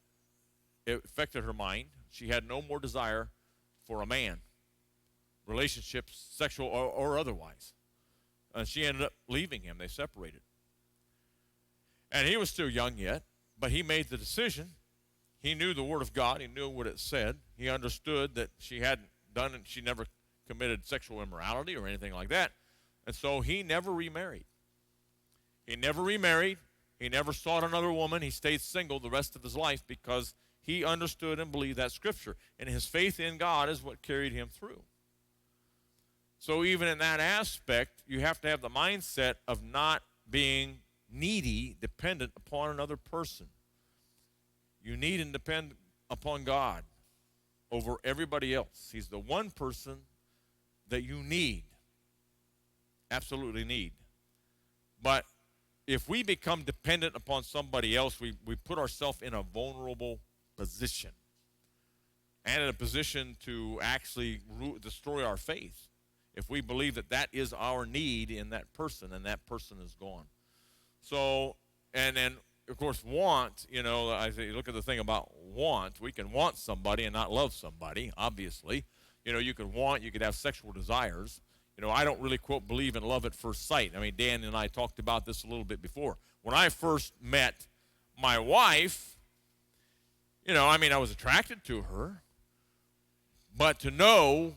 it affected her mind. She had no more desire for a man, relationships, sexual or otherwise. And she ended up leaving him. They separated. And he was still young yet, but he made the decision. He knew the Word of God. He knew what it said. He understood that she hadn't done it. She never committed sexual immorality or anything like that. And so he never remarried. He never sought another woman. He stayed single the rest of his life because he understood and believed that Scripture. And his faith in God is what carried him through. So even in that aspect, you have to have the mindset of not being needy, dependent upon another person. You need and depend upon God over everybody else. He's the one person that you need, absolutely need. But if we become dependent upon somebody else, we put ourselves in a vulnerable position and in a position to actually destroy our faith if we believe that is our need in that person and that person is gone. So, and then, of course, want, I say, look at the thing about want. We can want somebody and not love somebody, obviously. You could have sexual desires. I don't really, quote, believe in love at first sight. I mean, Dan and I talked about this a little bit before. When I first met my wife, I was attracted to her. But to know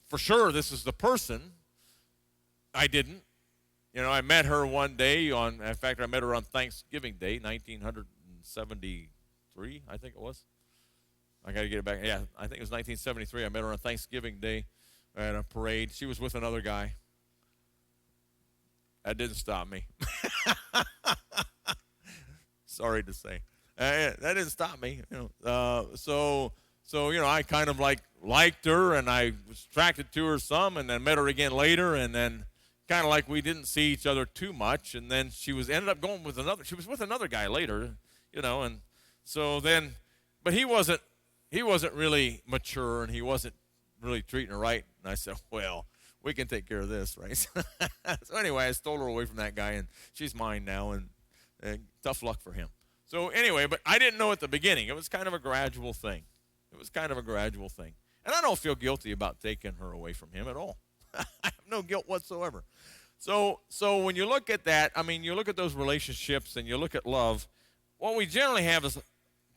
for sure this is the person, I didn't. I met her one day in fact, I met her on Thanksgiving Day, 1973, I think it was. I got to get it back. Yeah, I think it was 1973. I met her on Thanksgiving Day at a parade. She was with another guy. That didn't stop me. Sorry to say. That didn't stop me. So So, I kind of liked her, and I was attracted to her some, and then met her again later, and then kind of like we didn't see each other too much, and then she ended up going with she was with another guy later, and so then, but he wasn't really mature, and he wasn't really treating her right, and I said, well, we can take care of this, right? So anyway, I stole her away from that guy, and she's mine now, and tough luck for him. So anyway, but I didn't know at the beginning. It was kind of a gradual thing. And I don't feel guilty about taking her away from him at all. I have no guilt whatsoever. So when you look at that, you look at those relationships and you look at love, what we generally have is,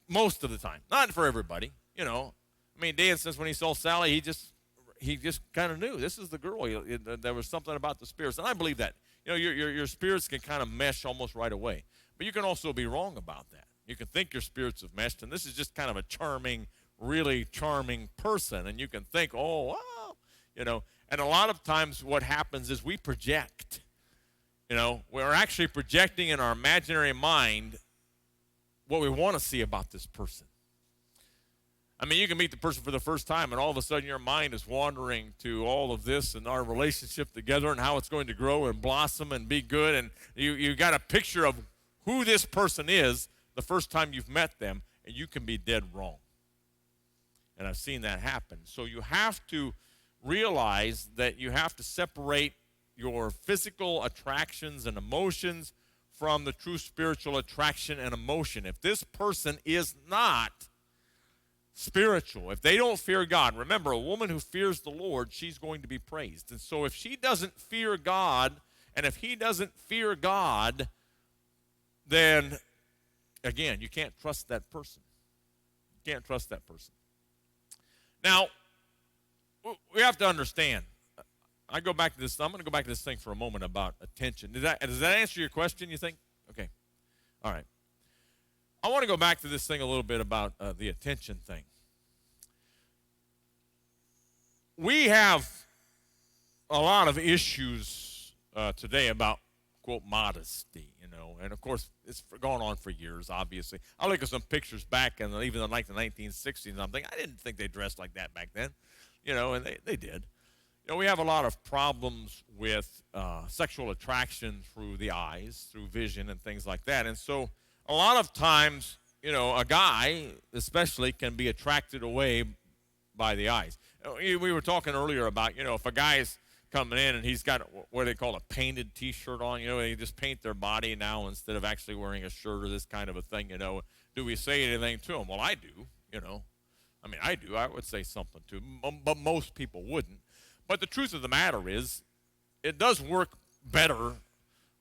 most of the time, not for everybody, Dan says when he saw Sally, he just kind of knew this is the girl. There was something about the spirits, and I believe that. Your spirits can kind of mesh almost right away, but you can also be wrong about that. You can think your spirits have meshed, and this is just kind of a really charming person, and you can think, oh, wow, and a lot of times what happens is we project. We're actually projecting in our imaginary mind what we want to see about this person. You can meet the person for the first time, and all of a sudden your mind is wandering to all of this and our relationship together and how it's going to grow and blossom and be good, and you got a picture of who this person is the first time you've met them, and you can be dead wrong. And I've seen that happen. So you have to realize that you have to separate your physical attractions and emotions from the true spiritual attraction and emotion. If this person is not spiritual, if they don't fear God, remember, a woman who fears the Lord, she's going to be praised. And so if she doesn't fear God, and if he doesn't fear God, then, again, you can't trust that person. You can't trust that person. Now, we have to understand. I'm going to go back to this thing for a moment about attention. Does that answer your question, you think? Okay. All right. I want to go back to this thing a little bit about the attention thing. We have a lot of issues today about, quote, modesty, and of course it's gone on for years, obviously. I look at some pictures back in even in like the 1960s, and I'm thinking, I didn't think they dressed like that back then, and they did. We have a lot of problems with sexual attraction through the eyes, through vision and things like that. And so a lot of times, a guy especially can be attracted away by the eyes. We were talking earlier about, if a guy's coming in and he's got what they call a painted T-shirt on, they just paint their body now instead of actually wearing a shirt or this kind of a thing, do we say anything to him? Well, I do, I do. I would say something to him, but most people wouldn't. But the truth of the matter is, it does work better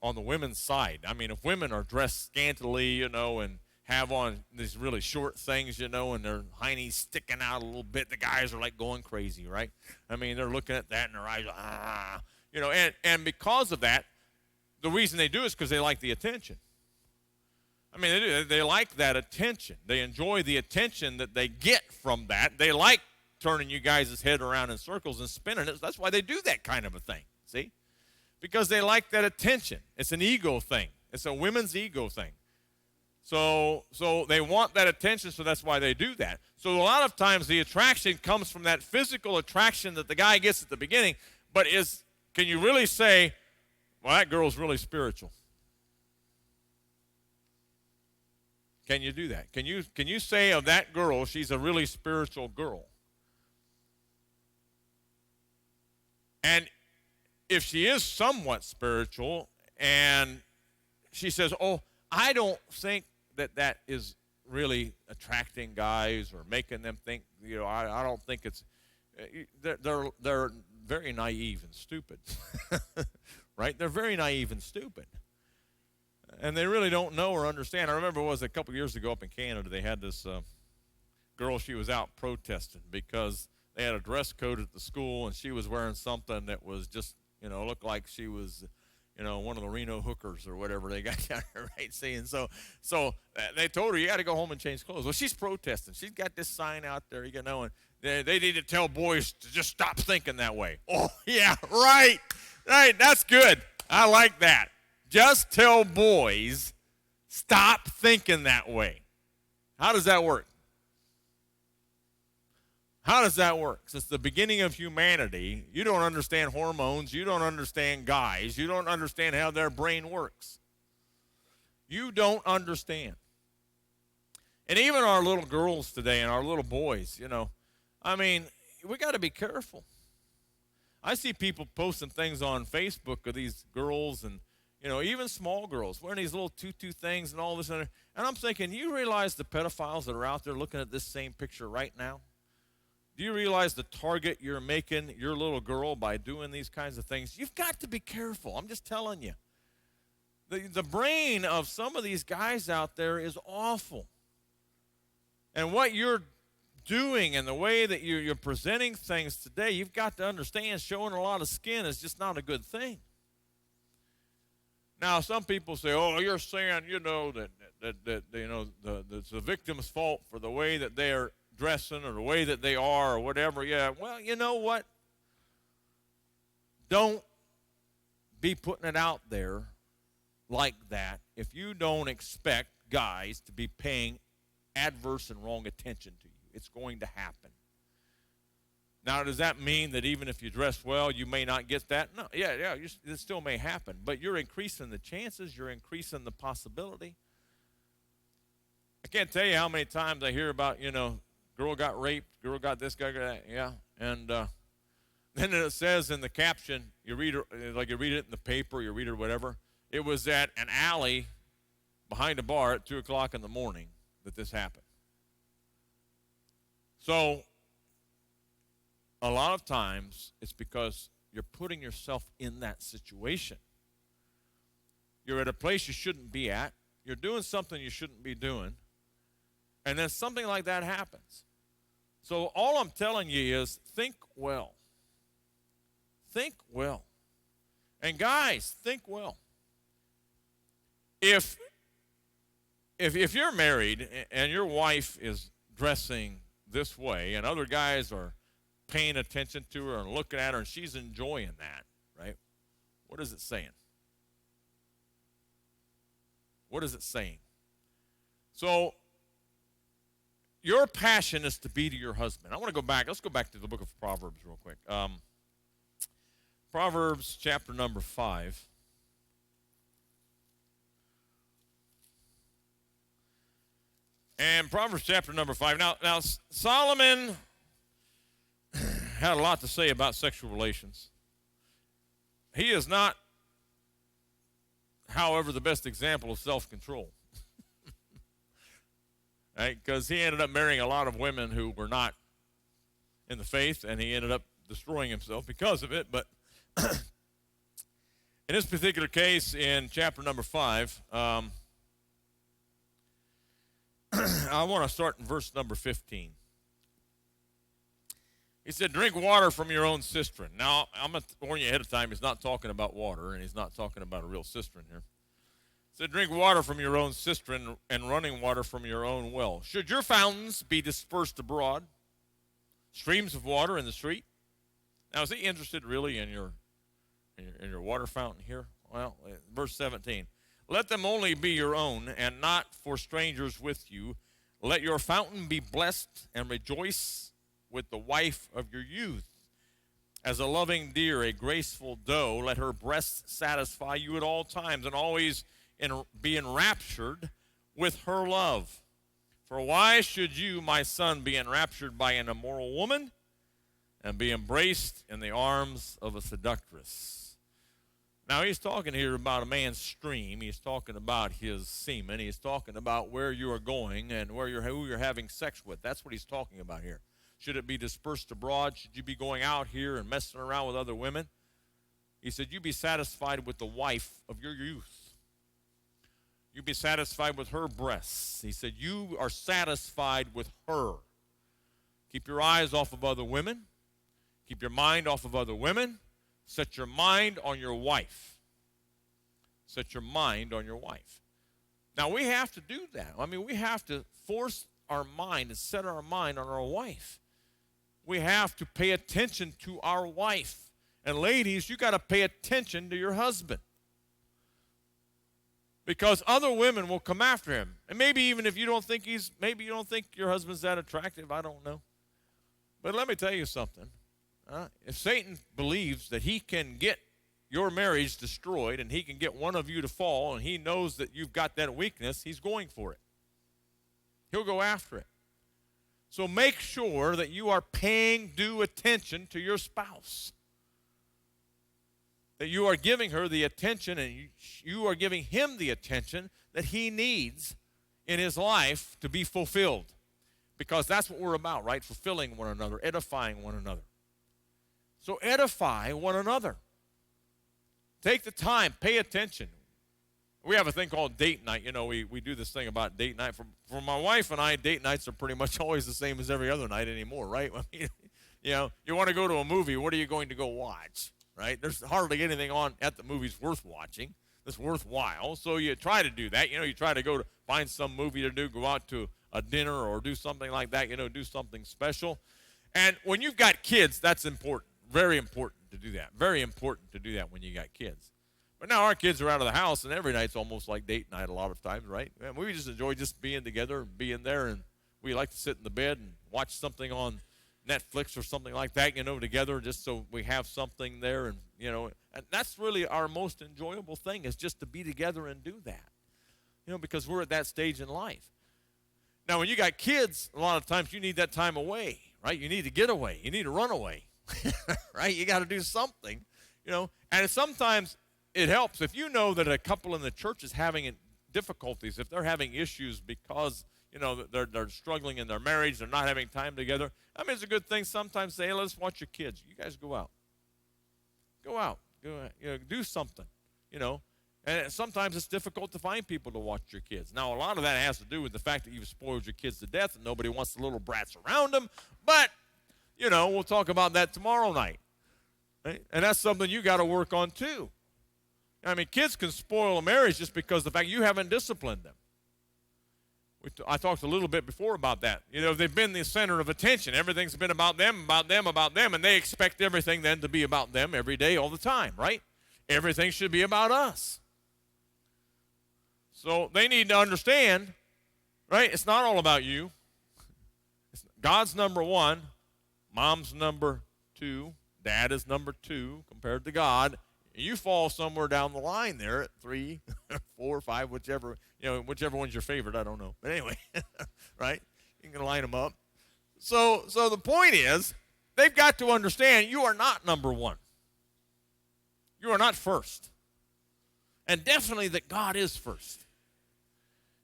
on the women's side. If women are dressed scantily, and have on these really short things, and their heinies sticking out a little bit, the guys are like going crazy, right? They're looking at that and their eyes, and because of that, the reason they do is because they like the attention. They do. They like that attention. They enjoy the attention that they get from that. They like turning you guys' head around in circles and spinning it. That's why they do that kind of a thing, see? Because they like that attention. It's an ego thing. It's a women's ego thing. So they want that attention, so that's why they do that. So a lot of times the attraction comes from that physical attraction that the guy gets at the beginning, but can you really say, well, that girl's really spiritual? Can you do that? Can you say of that girl, she's a really spiritual girl? And if she is somewhat spiritual and she says, oh, I don't think that is really attracting guys or making them think, I don't think it's, they're very naive and stupid, right? They're very naive and stupid. And they really don't know or understand. I remember it was a couple of years ago up in Canada, they had this girl, she was out protesting because they had a dress code at the school, and she was wearing something that was just, looked like she was, one of the Reno hookers or whatever they got down there, right? See, and so they told her, you got to go home and change clothes. Well, she's protesting. She's got this sign out there, and they need to tell boys to just stop thinking that way. Oh, yeah, right. Right, that's good. I like that. Just tell boys, stop thinking that way. How does that work? How does that work? Since the beginning of humanity, you don't understand hormones, you don't understand guys, you don't understand how their brain works. You don't understand. And even our little girls today and our little boys, we got to be careful. I see people posting things on Facebook of these girls and, even small girls wearing these little tutu things and all this. And I'm thinking, you realize the pedophiles that are out there looking at this same picture right now? Do you realize the target you're making your little girl by doing these kinds of things? You've got to be careful. I'm just telling you. The brain of some of these guys out there is awful. And what you're doing and the way that you're presenting things today, you've got to understand showing a lot of skin is just not a good thing. Now, some people say, oh, you're saying, that it's the victim's fault for the way that they're dressing or the way that they are or whatever. Yeah, well, you know what? Don't be putting it out there like that if you don't expect guys to be paying adverse and wrong attention to you. It's going to happen. Now, does that mean that even if you dress well, you may not get that? No, it still may happen. But you're increasing the chances. You're increasing the possibility. I can't tell you how many times I hear about, girl got raped, girl got this, guy got that. Yeah, and then it says in the caption, you read it in the paper, you read it or whatever, it was at an alley behind a bar at 2 o'clock in the morning that this happened. So a lot of times it's because you're putting yourself in that situation. You're at a place you shouldn't be at. You're doing something you shouldn't be doing. And then something like that happens. So all I'm telling you is think well. Think well. And guys, think well. If you're married and your wife is dressing this way and other guys are paying attention to her and looking at her and she's enjoying that, right? What is it saying? What is it saying? So your passion is to be to your husband. I want to go back. Let's go back to the book of Proverbs real quick. Proverbs chapter number 5. And Proverbs chapter number 5. Now Solomon had a lot to say about sexual relations. He is not, however, the best example of self-control. Right? Because he ended up marrying a lot of women who were not in the faith, and he ended up destroying himself because of it. But in this particular case, in chapter number 5, I want to start in verse number 15. He said, drink water from your own cistern. Now, I'm going to warn you ahead of time, he's not talking about water, and he's not talking about a real cistern here. He said, drink water from your own cistern and running water from your own well. Should your fountains be dispersed abroad, streams of water in the street? Now, is he interested really in your water fountain here? Well, verse 17. Let them only be your own and not for strangers with you. Let your fountain be blessed and rejoice with the wife of your youth. As a loving deer, a graceful doe, let her breasts satisfy you at all times and always be enraptured with her love. For why should you, my son, be enraptured by an immoral woman and be embraced in the arms of a seductress? Now, he's talking here about a man's stream. He's talking about his semen. He's talking about where you are going and who you're having sex with. That's what he's talking about here. Should it be dispersed abroad? Should you be going out here and messing around with other women? He said, you be satisfied with the wife of your youth. You be satisfied with her breasts. He said, you are satisfied with her. Keep your eyes off of other women. Keep your mind off of other women. Set your mind on your wife. Set your mind on your wife. Now, we have to do that. I mean, we have to force our mind and set our mind on our wife. We have to pay attention to our wife. And ladies, you got to pay attention to your husband. Because other women will come after him. And maybe even if you don't think maybe you don't think your husband's that attractive, I don't know. But let me tell you something. If Satan believes that he can get your marriage destroyed and he can get one of you to fall and he knows that you've got that weakness, he's going for it. He'll go after it. So make sure that you are paying due attention to your spouse. That you are giving her the attention and you are giving him the attention that he needs in his life to be fulfilled. Because that's what we're about, right? Fulfilling one another, edifying one another. So edify one another. Take the time, pay attention. We have a thing called date night. You know, we do this thing about date night. For my wife and I, date nights are pretty much always the same as every other night anymore, right? I mean, you know, you want to go to a movie, what are you going to go watch, right? There's hardly anything on at the movies worth watching that's worthwhile. So you try to do that. You know, you try to go to find some movie to do, go out to a dinner or do something like that, you know, do something special. And when you've got kids, that's important. Very important to do that. Very important to do that when you got kids. But now our kids are out of the house, and every night's almost like date night a lot of times, right? And we just enjoy just being together and being there, and we like to sit in the bed and watch something on Netflix or something like that, you know, together just so we have something there. And, you know, and that's really our most enjoyable thing is just to be together and do that, you know, because we're at that stage in life. Now, when you got kids, a lot of times you need that time away, right? You need to get away. You need to run away, right? You got to do something, you know. And sometimes it helps if you know that a couple in the church is having difficulties, if they're having issues because, you know, they're struggling in their marriage, they're not having time together. I mean, it's a good thing sometimes to say, hey, let's watch your kids. You guys go out. Go out. You know, do something, you know. And sometimes it's difficult to find people to watch your kids. Now, a lot of that has to do with the fact that you've spoiled your kids to death and nobody wants the little brats around them. But, you know, we'll talk about that tomorrow night. Right? And that's something you got to work on too. I mean, kids can spoil a marriage just because of the fact you haven't disciplined them. I talked a little bit before about that. You know, they've been the center of attention. Everything's been about them, about them, about them, and they expect everything then to be about them every day, all the time, right? Everything should be about us. So they need to understand, right? It's not all about you. God's number one, mom's number two, dad is number two compared to God. You fall somewhere down the line there at 3, 4, 5, whichever one's your favorite. I don't know. But anyway, right? You can line them up. So the point is, they've got to understand you are not number one. You are not first. And definitely that God is first.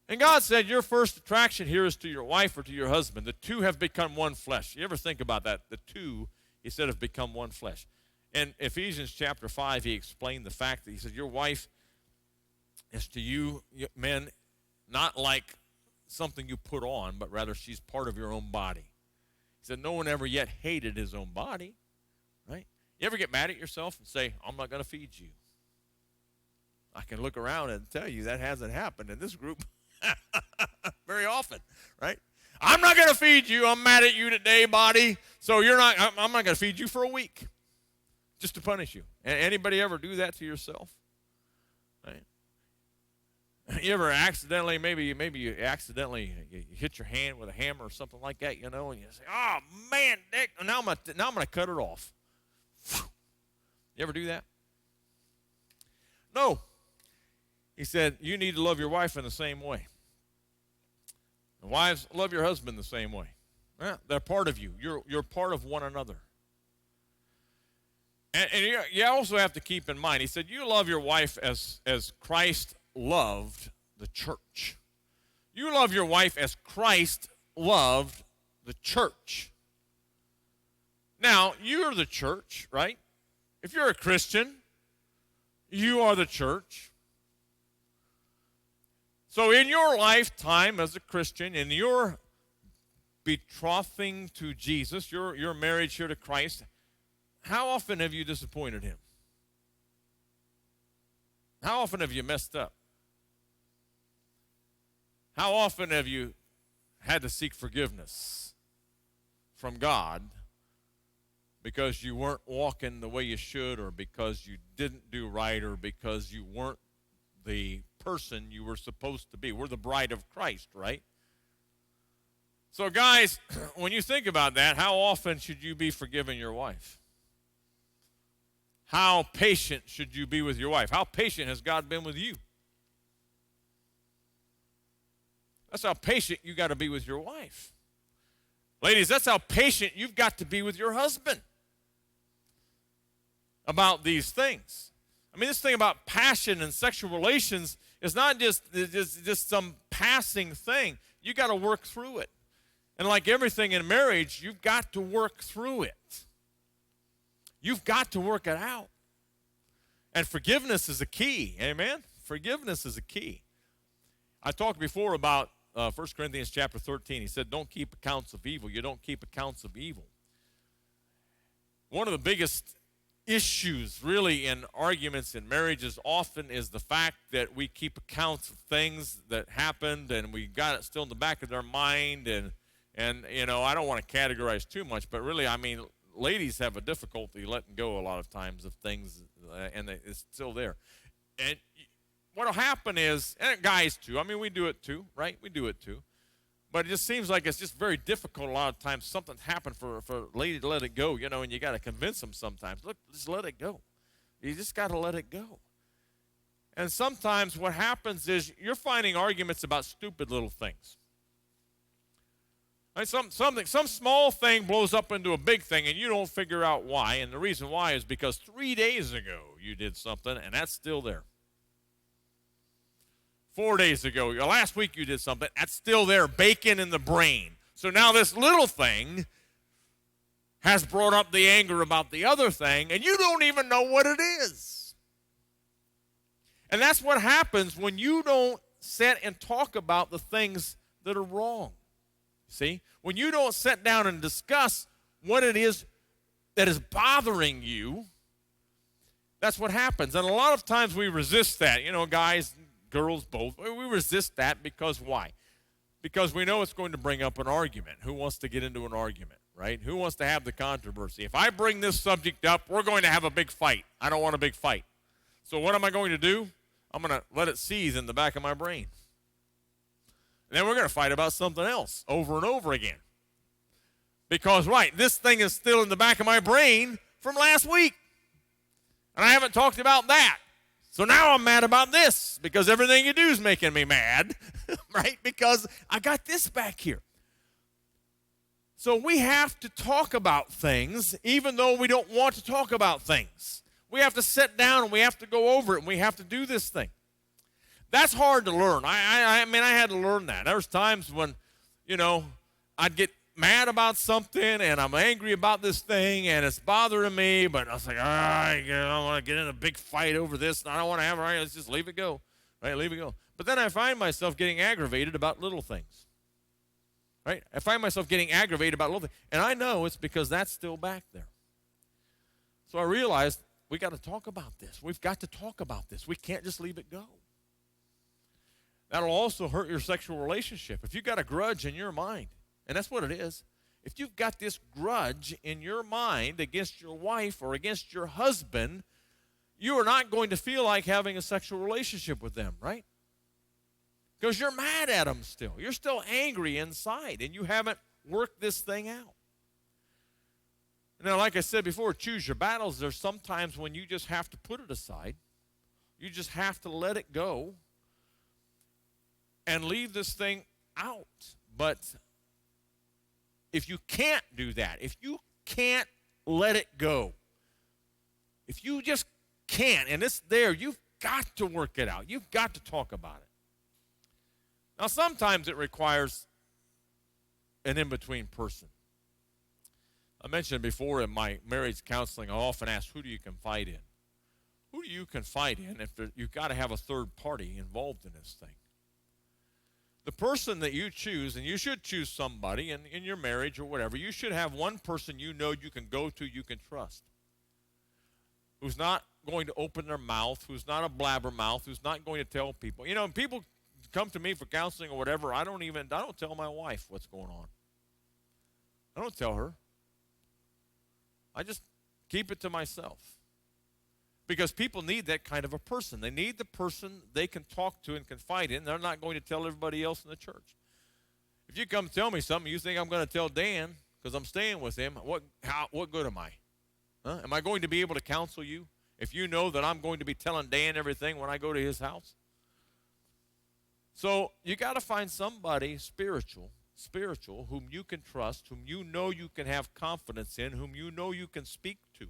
And God said your first attraction here is to your wife or to your husband. The two have become one flesh. You ever think about that? The two, he said, have become one flesh. In Ephesians chapter 5, he explained the fact that he said your wife is to you men not like something you put on, but rather she's part of your own body. He said no one ever yet hated his own body, right? You ever get mad at yourself and say, I'm not going to feed you? I can look around and tell you that hasn't happened in this group very often, right? I'm not going to feed you. I'm mad at you today, body. So I'm not going to feed you for a week just to punish you. Anybody ever do that to yourself? Right? You ever accidentally, maybe you accidentally you hit your hand with a hammer or something like that, you know, and you say, oh, man, now I'm going to cut it off. You ever do that? No. He said, you need to love your wife in the same way. And wives, love your husband the same way. Yeah, they're part of you. You're part of one another. And you also have to keep in mind, he said, you love your wife as Christ loved the church. You love your wife as Christ loved the church. Now, you're the church, right? If you're a Christian, you are the church. So in your lifetime as a Christian, in your betrothing to Jesus, your marriage here to Christ, how often have you disappointed him? How often have you messed up? How often have you had to seek forgiveness from God because you weren't walking the way you should, or because you didn't do right, or because you weren't the person you were supposed to be? We're the bride of Christ, right? So guys, when you think about that, how often should you be forgiving your wife? How patient should you be with your wife? How patient has God been with you? That's how patient you got to be with your wife. Ladies, that's how patient you've got to be with your husband about these things. I mean, this thing about passion and sexual relations is not just some passing thing. You got to work through it. And like everything in marriage, you've got to work through it. You've got to work it out. And forgiveness is a key. Amen? Forgiveness is a key. I talked before about 1 Corinthians chapter 13. He said, don't keep accounts of evil. You don't keep accounts of evil. One of the biggest issues really in arguments in marriages often is the fact that we keep accounts of things that happened and we got it still in the back of our mind. And you know, I don't want to categorize too much, but really, I mean, ladies have a difficulty letting go a lot of times of things, and it's still there. And what will happen is, and guys too, I mean, we do it too, right? We do it too. But it just seems like it's just very difficult a lot of times. Something's happened for a lady to let it go, you know, and you got to convince them sometimes. Look, just let it go. You just got to let it go. And sometimes what happens is you're finding arguments about stupid little things. Right? Some small thing blows up into a big thing, and you don't figure out why. And the reason why is because 3 days ago you did something, and that's still there. 4 days ago, last week you did something, that's still there, baking in the brain. So now this little thing has brought up the anger about the other thing, and you don't even know what it is. And that's what happens when you don't sit and talk about the things that are wrong. See? When you don't sit down and discuss what it is that is bothering you, that's what happens. And a lot of times we resist that. You know, guys, girls both, we resist that because why? Because we know it's going to bring up an argument. Who wants to get into an argument, right? Who wants to have the controversy? If I bring this subject up, we're going to have a big fight. I don't want a big fight. So what am I going to do? I'm going to let it seethe in the back of my brain. And then we're going to fight about something else over and over again. Because, right, this thing is still in the back of my brain from last week. And I haven't talked about that. So now I'm mad about this because everything you do is making me mad, right? Because I got this back here. So we have to talk about things even though we don't want to talk about things. We have to sit down and we have to go over it and we have to do this thing. That's hard to learn. I mean, I had to learn that. There was times when, you know, I'd get mad about something and I'm angry about this thing and it's bothering me, but I was like, I don't want to get in a big fight over this and I don't want to have it. Right, let's just leave it go. Right, leave it go. But then I find myself getting aggravated about little things. Right? I find myself getting aggravated about little things. And I know it's because that's still back there. So I realized we got to talk about this. We've got to talk about this. We can't just leave it go. That'll also hurt your sexual relationship. If you've got a grudge in your mind, and that's what it is. If you've got this grudge in your mind against your wife or against your husband, you are not going to feel like having a sexual relationship with them, right? Because you're mad at them still. You're still angry inside, and you haven't worked this thing out. Now, like I said before, choose your battles. There's sometimes when you just have to put it aside. You just have to let it go and leave this thing out. But if you can't do that, if you can't let it go, if you just can't, and it's there, you've got to work it out. You've got to talk about it. Now, sometimes it requires an in-between person. I mentioned before in my marriage counseling, I often ask, who do you confide in? Who do you confide in if you've got to have a third party involved in this thing? The person that you choose, and you should choose somebody in your marriage or whatever, you should have one person you know you can go to, you can trust, who's not going to open their mouth, who's not a blabbermouth, who's not going to tell people. You know, when people come to me for counseling or whatever, I don't tell my wife what's going on. I don't tell her. I just keep it to myself. Because people need that kind of a person. They need the person they can talk to and confide in. They're not going to tell everybody else in the church. If you come tell me something, you think I'm going to tell Dan because I'm staying with him, what good am I? Huh? Am I going to be able to counsel you if you know that I'm going to be telling Dan everything when I go to his house? So you got to find somebody spiritual, whom you can trust, whom you know you can have confidence in, whom you know you can speak to.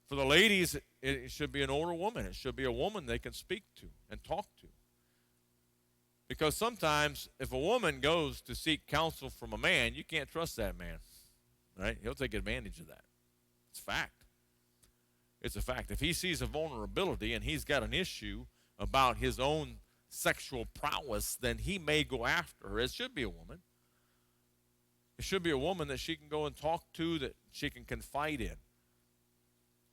For the ladies, it should be an older woman. It should be a woman they can speak to and talk to. Because sometimes if a woman goes to seek counsel from a man, you can't trust that man, right? He'll take advantage of that. It's a fact. It's a fact. If he sees a vulnerability and he's got an issue about his own sexual prowess, then he may go after her. It should be a woman. It should be a woman that she can go and talk to, that she can confide in.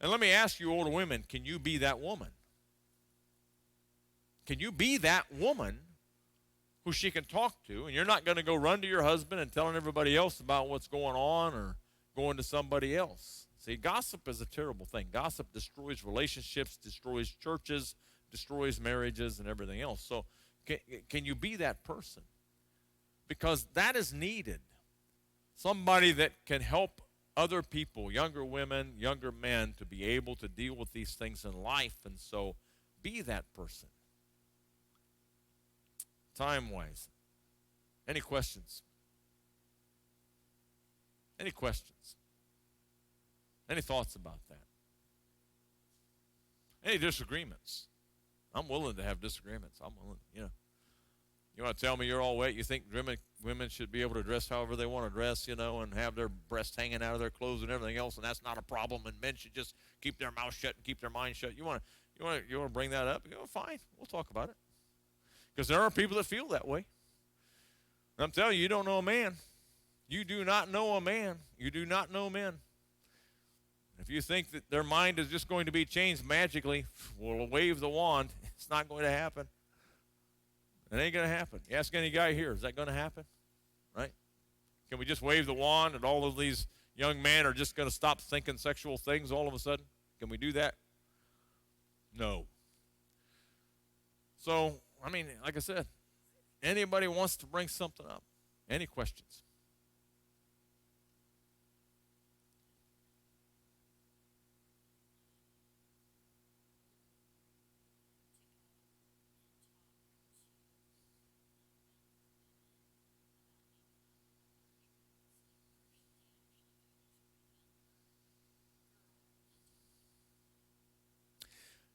And let me ask you, older women, can you be that woman? Can you be that woman who she can talk to, and you're not going to go run to your husband and telling everybody else about what's going on or going to somebody else? See, gossip is a terrible thing. Gossip destroys relationships, destroys churches, destroys marriages and everything else. So can you be that person? Because that is needed. Somebody that can help other people, younger women, younger men, to be able to deal with these things in life. And so be that person. Time-wise. Any questions? Any questions? Any thoughts about that? Any disagreements? I'm willing to have disagreements. I'm willing, You want to tell me you're all wet? You think women should be able to dress however they want to dress, and have their breasts hanging out of their clothes and everything else, and that's not a problem, and men should just keep their mouth shut and keep their mind shut. You want to bring that up? Fine, we'll talk about it. Because there are people that feel that way. And I'm telling you, you don't know a man. You do not know a man. You do not know men. If you think that their mind is just going to be changed magically, we'll wave the wand. It's not going to happen. It ain't going to happen. You ask any guy here, is that going to happen? Right? Can we just wave the wand and all of these young men are just going to stop thinking sexual things all of a sudden? Can we do that? No. So, like I said, anybody wants to bring something up? Any questions?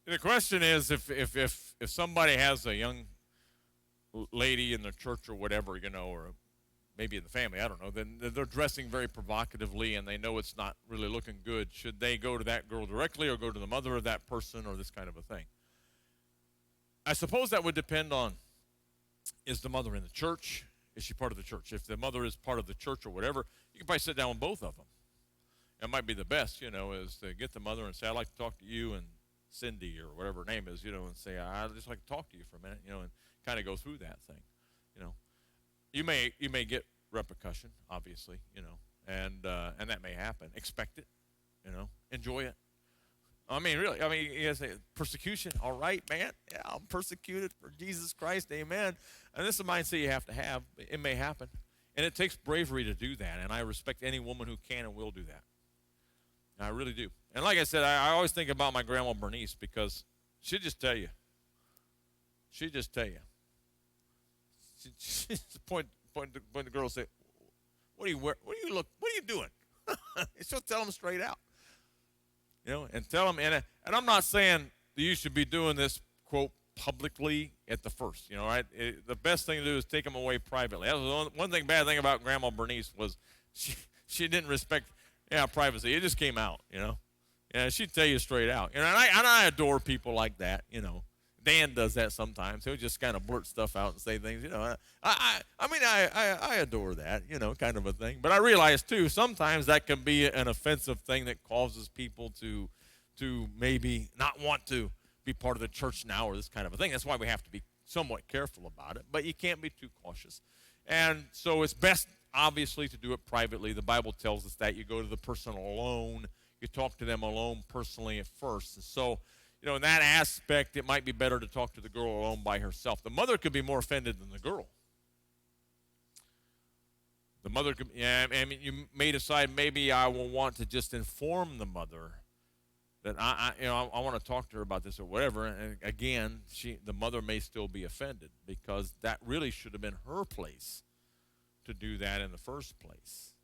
The question is, if somebody has a young lady in the church or whatever, or maybe in the family, I don't know, then they're dressing very provocatively and they know it's not really looking good, should they go to that girl directly or go to the mother of that person or this kind of a thing? I suppose that would depend on, is the mother in the church? Is she part of the church? If the mother is part of the church or whatever, you can probably sit down with both of them. It might be the best, is to get the mother and say, I'd like to talk to you and Cindy or whatever her name is, and say, I'd just like to talk to you for a minute, and kind of go through that thing, You may get repercussion, obviously, and that may happen. Expect it, enjoy it. Really, you say persecution, all right, man, yeah, I'm persecuted for Jesus Christ, amen. And this is a mindset you have to have. It may happen, and it takes bravery to do that, and I respect any woman who can and will do that. I really do. And like I said, I always think about my grandma Bernice because she'd just tell you. She'd just tell you. She'd point the girl and say, what are you doing? She'll tell them straight out. And tell them, and I'm not saying that you should be doing this, quote, publicly at the first, right? The best thing to do is take them away privately. That was one bad thing about Grandma Bernice was she didn't respect privacy. It just came out, Yeah, she'd tell you straight out. And I adore people like that, Dan does that sometimes. He'll just kind of blurt stuff out and say things, I adore that, kind of a thing. But I realize, too, sometimes that can be an offensive thing that causes people to maybe not want to be part of the church now or this kind of a thing. That's why we have to be somewhat careful about it. But you can't be too cautious. And so it's best, obviously, to do it privately. The Bible tells us that. You go to the person alone. You talk to them alone personally at first. And so, in that aspect, it might be better to talk to the girl alone by herself. The mother could be more offended than the girl. mother, yeah, I mean, you may decide maybe I will want to just inform the mother that I want to talk to her about this or whatever. And again, the mother may still be offended because that really should have been her place to do that in the first place.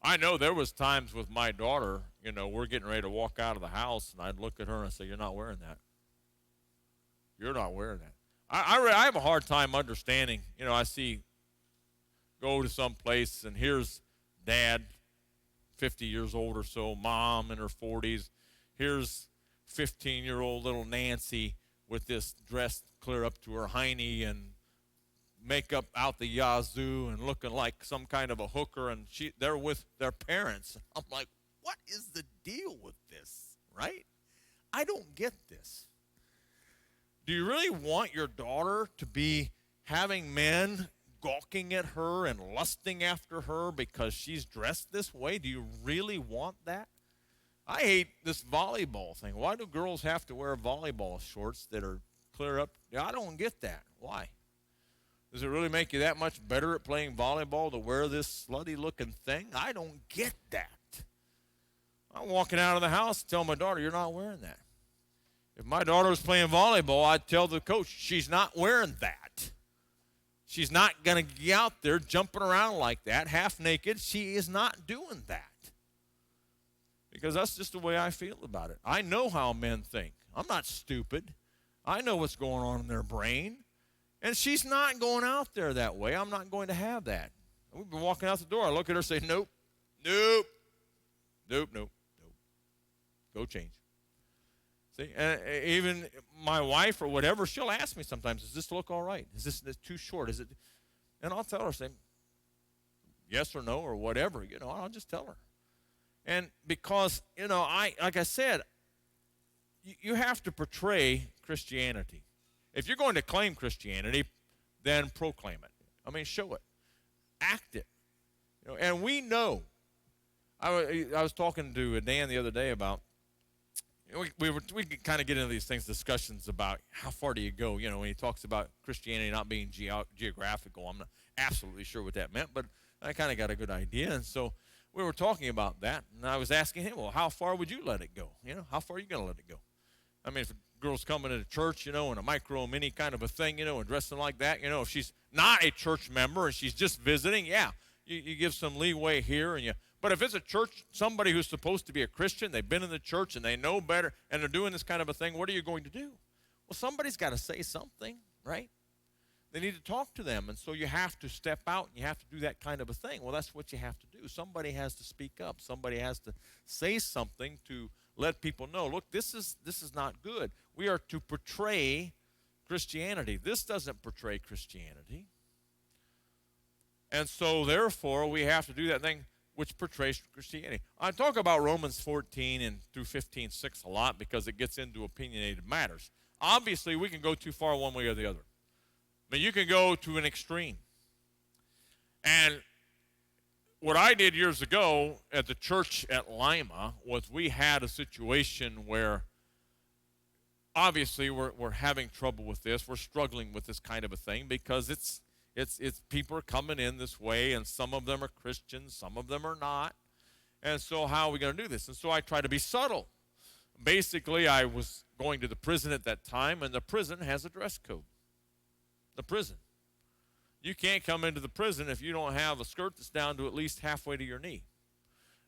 I know there was times with my daughter, we're getting ready to walk out of the house, and I'd look at her and say, "You're not wearing that. You're not wearing that." I have a hard time understanding. I see go to some place, and here's dad, 50 years old or so, mom in her 40s. Here's 15-year-old little Nancy with this dress clear up to her hiney and makeup out the yazoo and looking like some kind of a hooker, and they're with their parents. I'm like, what is the deal with this, right? I don't get this. Do you really want your daughter to be having men gawking at her and lusting after her because she's dressed this way? Do you really want that? I hate this volleyball thing. Why do girls have to wear volleyball shorts that are clear up? I don't get that. Why? Does it really make you that much better at playing volleyball to wear this slutty-looking thing? I don't get that. I'm walking out of the house and tell my daughter, "You're not wearing that." If my daughter was playing volleyball, I'd tell the coach, "She's not wearing that. She's not going to be out there jumping around like that, half naked. She is not doing that." Because that's just the way I feel about it. I know how men think. I'm not stupid. I know what's going on in their brain. And she's not going out there that way. I'm not going to have that. We've been walking out the door. I look at her and say, "Nope, nope, nope, nope, nope. Go change." See, and even my wife or whatever, she'll ask me sometimes, "Does this look all right? Is this too short? Is it?" And I'll tell her, say, yes or no or whatever. I'll just tell her. And because, like I said, you have to portray Christianity. If you're going to claim Christianity, then proclaim it. I mean, show it. Act it. And we know. I was talking to Dan the other day about, we kind of get into these things, discussions about how far do you go, when he talks about Christianity not being geographical. I'm not absolutely sure what that meant, but I kind of got a good idea. And so we were talking about that, and I was asking him, well, how far would you let it go? How far are you going to let it go? I mean, if a girl's coming into church, in a micro mini kind of a thing, and dressing like that, if she's not a church member and she's just visiting, yeah, you give some leeway here. But if it's a church, somebody who's supposed to be a Christian, they've been in the church and they know better, and they're doing this kind of a thing, what are you going to do? Well, somebody's got to say something, right? They need to talk to them, and so you have to step out and you have to do that kind of a thing. Well, that's what you have to do. Somebody has to speak up. Somebody has to say something to let people know, look, this is not good. We are to portray Christianity. This doesn't portray Christianity. And so, therefore, we have to do that thing which portrays Christianity. I talk about Romans 14 and through 15:6 a lot because it gets into opinionated matters. Obviously, we can go too far one way or the other. I mean, you can go to an extreme. And what I did years ago at the church at Lima was we had a situation where obviously we're having trouble with this. We're struggling with this kind of a thing because it's people are coming in this way, and some of them are Christians, some of them are not. And so how are we going to do this? And so I try to be subtle. Basically, I was going to the prison at that time, and the prison has a dress code. The prison. You can't come into the prison if you don't have a skirt that's down to at least halfway to your knee.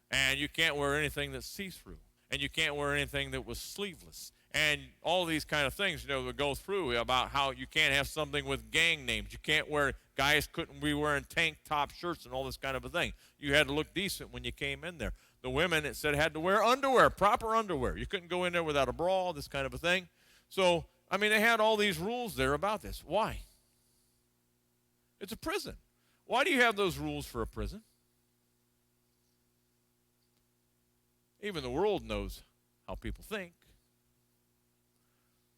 And you can't wear anything that's see-through. And you can't wear anything that was sleeveless. And all these kind of things, that go through about how you can't have something with gang names. You can't guys couldn't be wearing tank top shirts and all this kind of a thing. You had to look decent when you came in there. The women, it said, had to wear underwear, proper underwear. You couldn't go in there without a bra, this kind of a thing. So, I mean, they had all these rules there about this. Why? It's a prison. Why do you have those rules for a prison? Even the world knows how people think.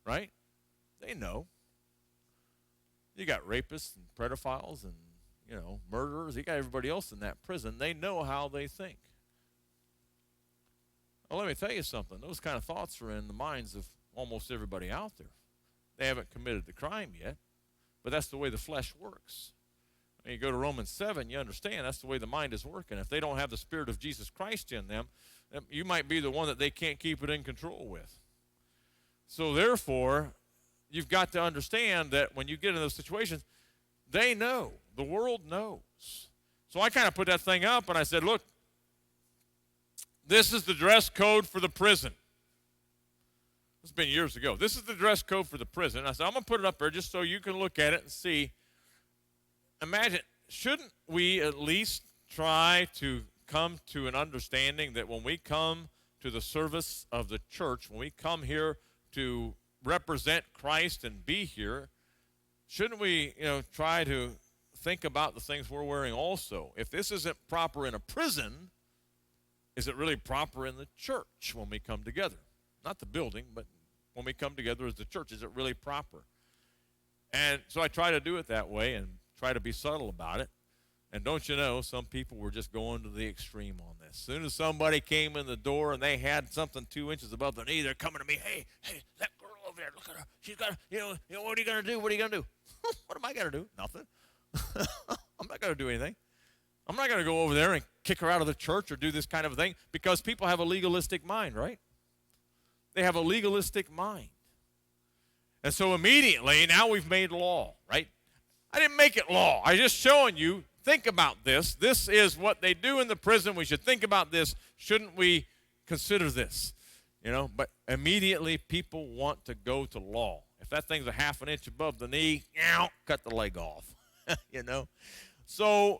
Right? They know. You got rapists and pedophiles and, murderers. You got everybody else in that prison. They know how they think. Well, let me tell you something. Those kind of thoughts are in the minds of almost everybody out there. They haven't committed the crime yet, but that's the way the flesh works. And you go to Romans 7, you understand that's the way the mind is working. If they don't have the Spirit of Jesus Christ in them, you might be the one that they can't keep it in control with. So therefore, you've got to understand that when you get in those situations, they know. The world knows. So I kind of put that thing up, and I said, look, this is the dress code for the prison. This has been years ago. This is the dress code for the prison. I said, I'm going to put it up there just so you can look at it and see. Imagine, shouldn't we at least try to come to an understanding that when we come to the service of the church, when we come here to represent Christ and be here, shouldn't we, try to think about the things we're wearing also? If this isn't proper in a prison, is it really proper in the church when we come together? Not the building, but when we come together as the church, is it really proper? And so I try to do it that way and try to be subtle about it. And don't you know, some people were just going to the extreme on this. As soon as somebody came in the door and they had something 2 inches above their knee, they're coming to me, hey, that girl over there, look at her. She's got, what are you going to do? What are you going to do? What am I going to do? Nothing. I'm not going to do anything. I'm not going to go over there and kick her out of the church or do this kind of thing because people have a legalistic mind, right? They have a legalistic mind. And so immediately, now we've made law, right? I didn't make it law. I'm just showing you, think about this. This is what they do in the prison. We should think about this. Shouldn't we consider this? But immediately people want to go to law. If that thing's a half an inch above the knee, cut the leg off, So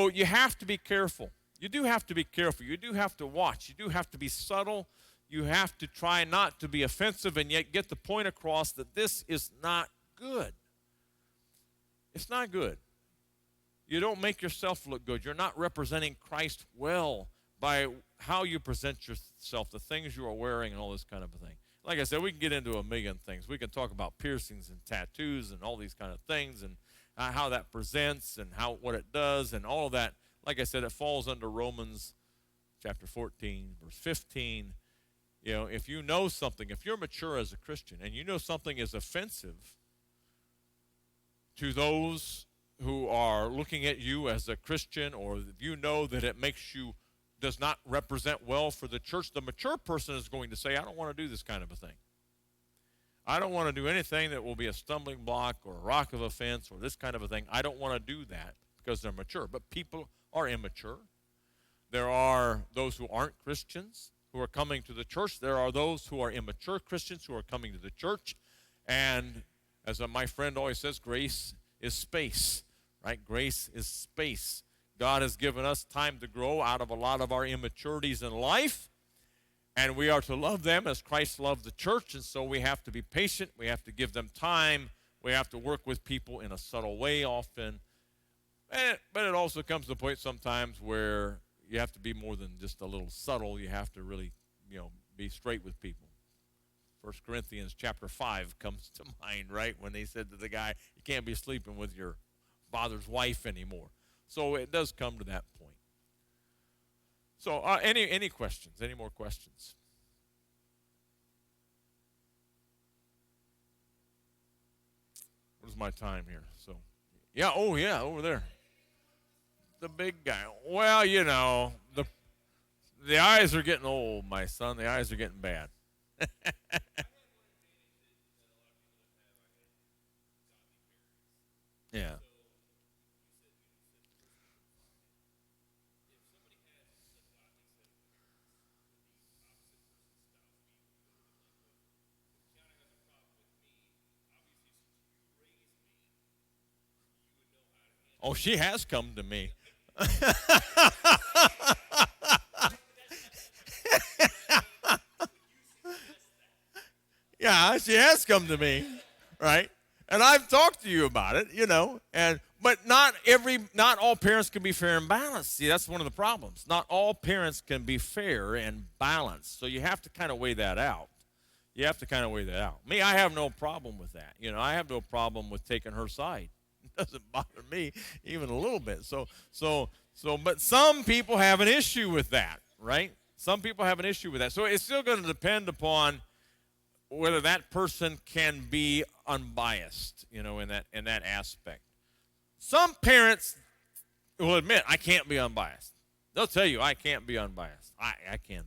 you have to be careful. You do have to be careful. You do have to watch. You do have to be subtle. You have to try not to be offensive and yet get the point across that this is not good. It's not good. You don't make yourself look good. You're not representing Christ well by how you present yourself, the things you are wearing and all this kind of a thing. Like I said, we can get into a million things. We can talk about piercings and tattoos and all these kind of things and how that presents and what it does and all of that. Like I said, it falls under Romans chapter 14, verse 15. If you know something, if you're mature as a Christian and you know something is offensive to those who are looking at you as a Christian, or you know that it does not represent well for the church, the mature person is going to say, I don't want to do this kind of a thing. I don't want to do anything that will be a stumbling block or a rock of offense or this kind of a thing. I don't want to do that because they're mature. But people are immature. There are those who aren't Christians who are coming to the church. There are those who are immature Christians who are coming to the church. And as my friend always says, grace is space, right? Grace is space. God has given us time to grow out of a lot of our immaturities in life. And we are to love them as Christ loved the church. And so we have to be patient. We have to give them time. We have to work with people in a subtle way often. But it also comes to the point sometimes where you have to be more than just a little subtle. You have to really, be straight with people. 1 Corinthians chapter 5 comes to mind, right? When they said to the guy, you can't be sleeping with your father's wife anymore. So it does come to that point. So any questions? Any more questions? What is my time here? So, yeah, over there. The big guy. Well, the eyes are getting old, my son. The eyes are getting bad. Yeah. Oh, she has come to me. Yeah, she has come to me, right? And I've talked to you about it, but not all parents can be fair and balanced. See, that's one of the problems. Not all parents can be fair and balanced. So you have to kind of weigh that out. Me, I have no problem with that. I have no problem with taking her side. It doesn't bother me even a little bit. But some people have an issue with that, right? Some people have an issue with that. So it's still going to depend upon whether that person can be unbiased, in that aspect. Some parents will admit, I can't be unbiased. They'll tell you I can't be unbiased. I can.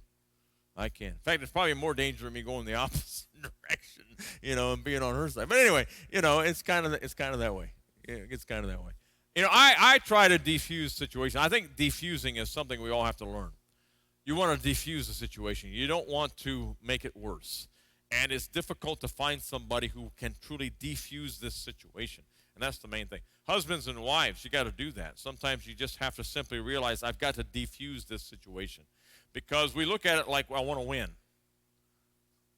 I can. In fact, it's probably more danger in me going the opposite direction, and being on her side. But anyway, it's kind of that way. It's kind of that way. I try to defuse situations. I think defusing is something we all have to learn. You want to defuse a situation. You don't want to make it worse. And it's difficult to find somebody who can truly defuse this situation. And that's the main thing. Husbands and wives, you got to do that. Sometimes you just have to simply realize, I've got to defuse this situation. Because we look at it like, well, I want to win.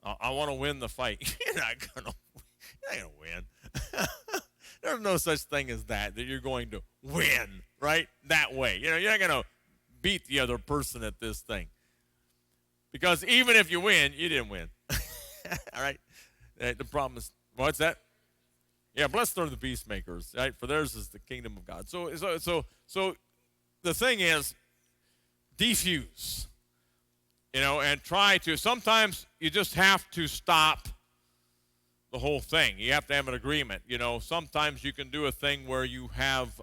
I want to win the fight. You're not going to win. There's no such thing as that you're going to win, right? That way. You're not going to beat the other person at this thing. Because even if you win, you didn't win. All right? The problem is, what's that? Yeah, blessed are the peacemakers, right? For theirs is the kingdom of God. So the thing is, defuse, and try to. Sometimes you just have to stop the whole thing. You have to have an agreement. Sometimes you can do a thing where you have.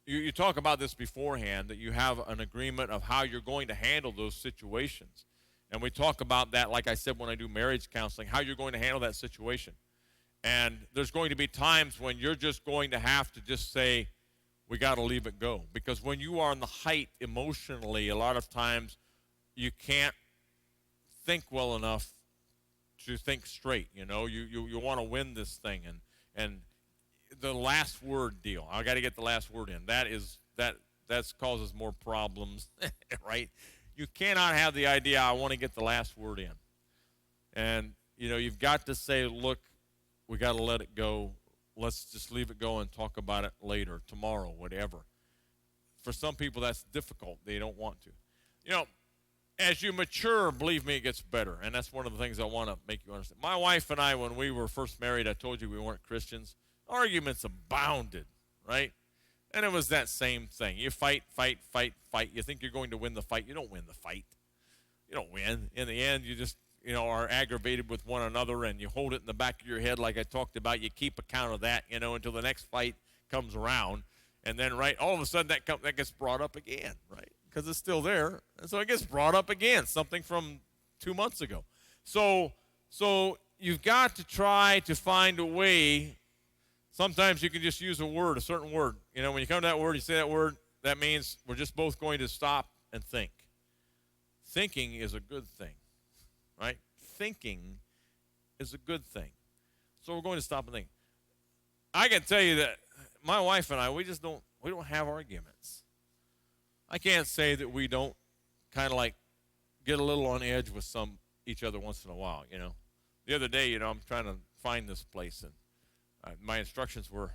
You talk about this beforehand, that you have an agreement of how you're going to handle those situations. And we talk about that, like I said, when I do marriage counseling, how you're going to handle that situation. And there's going to be times when you're just going to have to just say, we got to leave it go. Because when you are on the height emotionally, a lot of times you can't think well enough to think straight. You want to win this thing. And the last word deal, I got to get the last word in. That causes more problems, right? You cannot have the idea, I want to get the last word in. And, you've got to say, look, we got to let it go. Let's just leave it go and talk about it later, tomorrow, whatever. For some people, that's difficult. They don't want to. As you mature, believe me, it gets better. And that's one of the things I want to make you understand. My wife and I, when we were first married, I told you we weren't Christians. Arguments abounded, right? And it was that same thing. You fight. You think you're going to win the fight. You don't win the fight. You don't win. In the end, you just, are aggravated with one another, and you hold it in the back of your head like I talked about. You keep account of that, until the next fight comes around. And then, right, all of a sudden that gets brought up again, right? Because it's still there. And so it gets brought up again, something from 2 months ago. So you've got to try to find a way. Sometimes you can just use a certain word. When you come to that word, you say that word, that means we're just both going to stop and think. Thinking is a good thing, right? Thinking is a good thing. So we're going to stop and think. I can tell you that my wife and I, we don't have arguments. I can't say that we don't kind of like get a little on edge with each other once in a while, The other day, I'm trying to find this place, and my instructions were,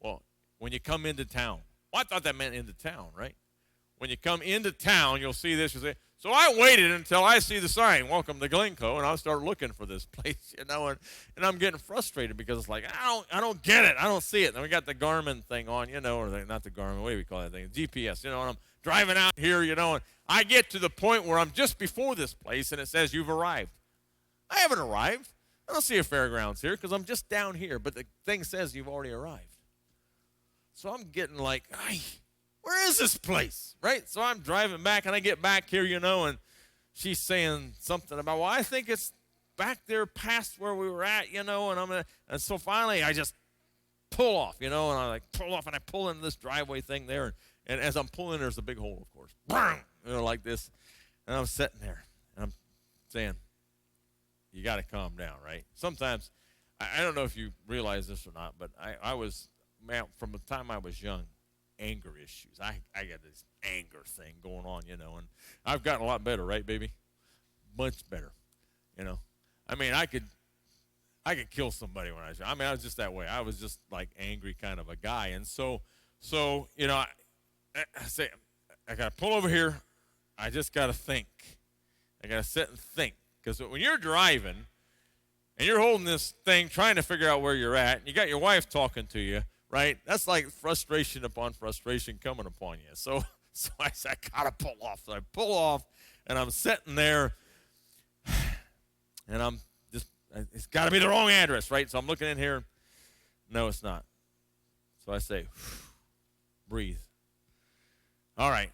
well, when you come into town. Well, I thought that meant into town, right? When you come into town, you'll see this. You'll say, so I waited until I see the sign, welcome to Glencoe, and I'll start looking for this place, and I'm getting frustrated because it's like, I don't get it. I don't see it. And we got the Garmin thing on, or not the Garmin, what do we call that thing? GPS, and I'm driving out here, and I get to the point where I'm just before this place, and it says you've arrived. I haven't arrived. I don't see a fairgrounds here because I'm just down here, but the thing says you've already arrived. So I'm getting like, hey, where is this place, right? So I'm driving back, and I get back here, and she's saying something about, well, I think it's back there past where we were at, and so finally I just pull off, and I like pull off, and I pull into this driveway thing there, and as I'm pulling, there's a big hole, of course, like this, and I'm sitting there, and I'm saying, you got to calm down, right? Sometimes, I don't know if you realize this or not, but I was, man, from the time I was young, anger issues. I got this anger thing going on, and I've gotten a lot better, right, baby? Much better, I mean, I could kill somebody when I was young. I mean, I was just that way. I was just like angry kind of a guy, and so I say, I got to pull over here. I just got to think. I got to sit and think. Because when you're driving and you're holding this thing trying to figure out where you're at, and you got your wife talking to you, right? That's like frustration upon frustration coming upon you. So I said, I got to pull off. So I pull off, and I'm sitting there, and I'm just, it's got to be the wrong address, right? So I'm looking in here. No, it's not. So I say, breathe. All right.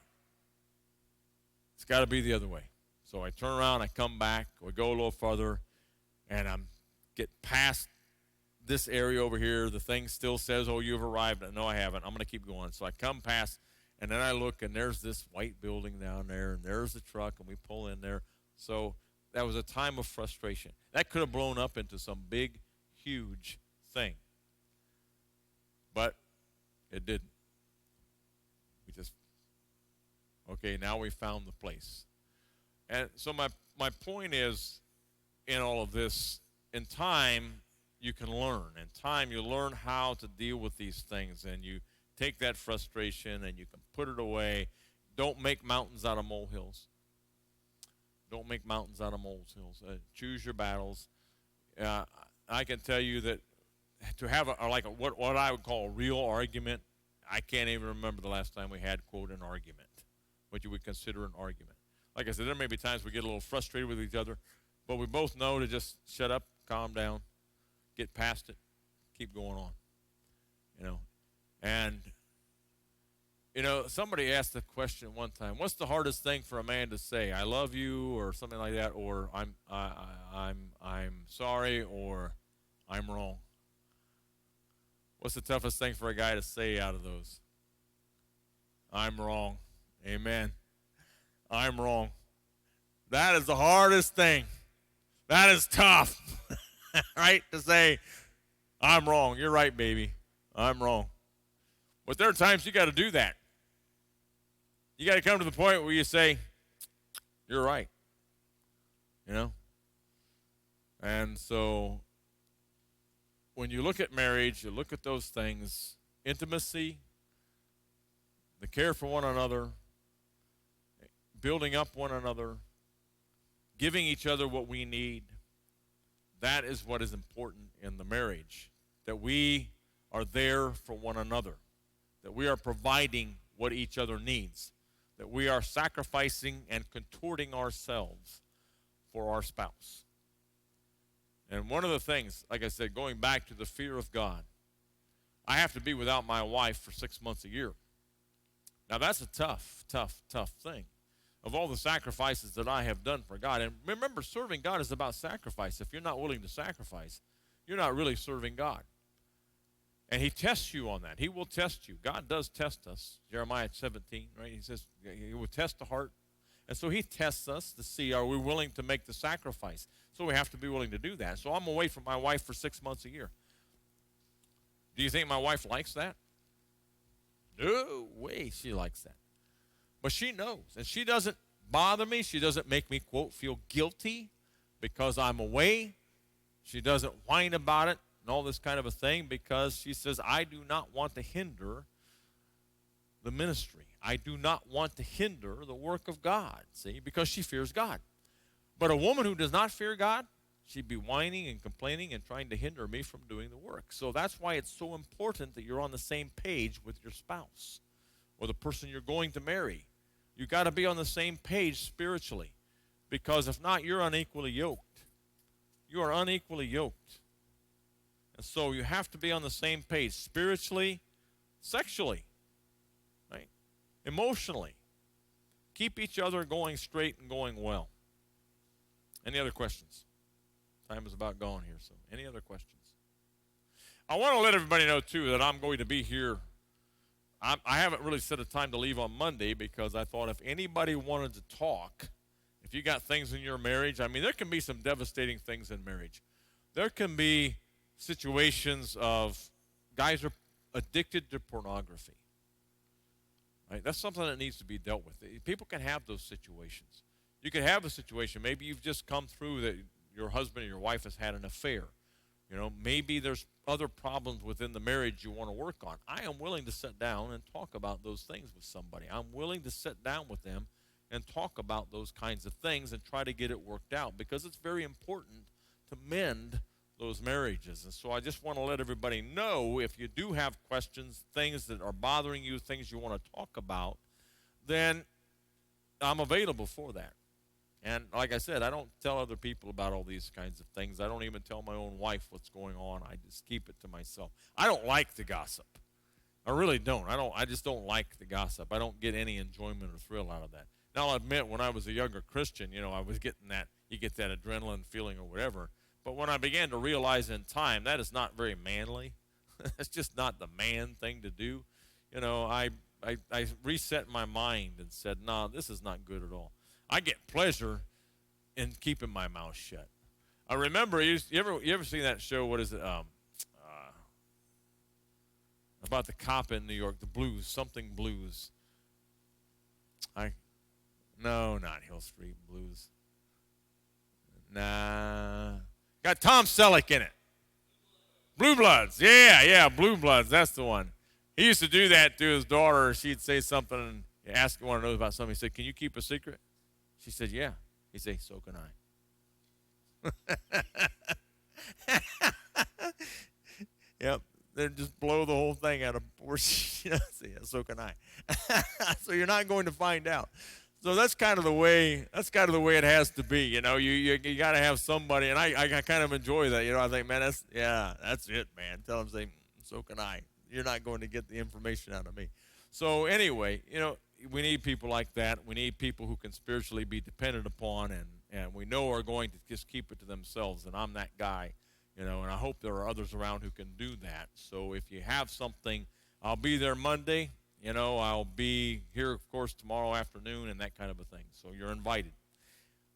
It's got to be the other way. So I turn around, I come back, we go a little further, and I'm get past this area over here. The thing still says, oh, you've arrived. No, I haven't. I'm going to keep going. So I come past, and then I look, and there's this white building down there, and there's the truck, and we pull in there. So that was a time of frustration. That could have blown up into some big, huge thing. But it didn't. We just, okay, now we found the place. And so my point is, in all of this, in time, you can learn. In time, you learn how to deal with these things, and you take that frustration and you can put it away. Don't make mountains out of molehills. Don't make mountains out of molehills. Choose your battles. I can tell you that to have what I would call a real argument, I can't even remember the last time we had, quote, an argument, what you would consider an argument. Like I said, there may be times we get a little frustrated with each other, but we both know to just shut up, calm down, get past it, keep going on, And, somebody asked the question one time, what's the hardest thing for a man to say? I love you, or something like that, or I'm sorry, or I'm wrong. What's the toughest thing for a guy to say out of those? I'm wrong. Amen. I'm wrong. That is the hardest thing. That is tough, right? To say, I'm wrong. You're right, baby. I'm wrong. But there are times you got to do that. You got to come to the point where you say, you're right. And so when you look at marriage, you look at those things, intimacy, the care for one another, building up one another, giving each other what we need. That is what is important in the marriage, that we are there for one another, that we are providing what each other needs, that we are sacrificing and contorting ourselves for our spouse. And one of the things, like I said, going back to the fear of God, I have to be without my wife for 6 months a year. Now that's a tough thing. Of all the sacrifices that I have done for God. And remember, serving God is about sacrifice. If you're not willing to sacrifice, you're not really serving God. And he tests you on that. He will test you. God does test us. Jeremiah 17, right? He says he will test the heart. And so he tests us to see, are we willing to make the sacrifice? So we have to be willing to do that. So I'm away from my wife for 6 months a year. Do you think my wife likes that? No way she likes that. But she knows, and she doesn't bother me. She doesn't make me, quote, feel guilty because I'm away. She doesn't whine about it and all this kind of a thing because she says, I do not want to hinder the ministry. I do not want to hinder the work of God, see, because she fears God. But a woman who does not fear God, she'd be whining and complaining and trying to hinder me from doing the work. So that's why it's so important that you're on the same page with your spouse or the person you're going to marry. You got to be on the same page spiritually, because if not, you're unequally yoked. You are unequally yoked. And so you have to be on the same page spiritually, sexually, right? Emotionally. Keep each other going straight and going well. Any other questions? Time is about gone here, so any other questions? I want to let everybody know, too, that I'm going to be here. I haven't really set a time to leave on Monday because I thought if anybody wanted to talk, if you got things in your marriage, I mean, there can be some devastating things in marriage. There can be situations of guys are addicted to pornography. Right? That's something that needs to be dealt with. People can have those situations. You can have a situation, maybe you've just come through that your husband or your wife has had an affair. Maybe there's other problems within the marriage you want to work on. I am willing to sit down and talk about those things with somebody. I'm willing to sit down with them and talk about those kinds of things and try to get it worked out, because it's very important to mend those marriages. And so I just want to let everybody know, if you do have questions, things that are bothering you, things you want to talk about, then I'm available for that. And like I said, I don't tell other people about all these kinds of things. I don't even tell my own wife what's going on. I just keep it to myself. I don't like to gossip. I really don't. I just don't like the gossip. I don't get any enjoyment or thrill out of that. Now, I'll admit, when I was a younger Christian, I was getting that, you get that adrenaline feeling or whatever. But when I began to realize in time that is not very manly, it's just not the man thing to do. I reset my mind and said, no, this is not good at all. I get pleasure in keeping my mouth shut. I remember, you ever seen that show, what is it, about the cop in New York, the Blues, something Blues. No, not Hill Street Blues. Nah. Got Tom Selleck in it. Blue Bloods. Yeah, Blue Bloods. That's the one. He used to do that to his daughter. She'd say something and ask her, want to know about something. He said, can you keep a secret? She said, yeah. He'd say, so can I. Yep. Then just blow the whole thing out of proportion. So can I. So you're not going to find out. So that's kind of the way it has to be. You got to have somebody, and I kind of enjoy that. I think, man, that's it, man. Tell them, say, so can I. You're not going to get the information out of me. So anyway, we need people like that. We need people who can spiritually be dependent upon, and we know are going to just keep it to themselves. And I'm that guy. And I hope there are others around who can do that. So if you have something, I'll be there Monday. I'll be here, of course, tomorrow afternoon and that kind of a thing. So you're invited.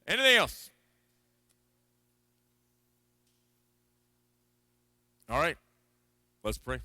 Anything else? All right. Let's pray.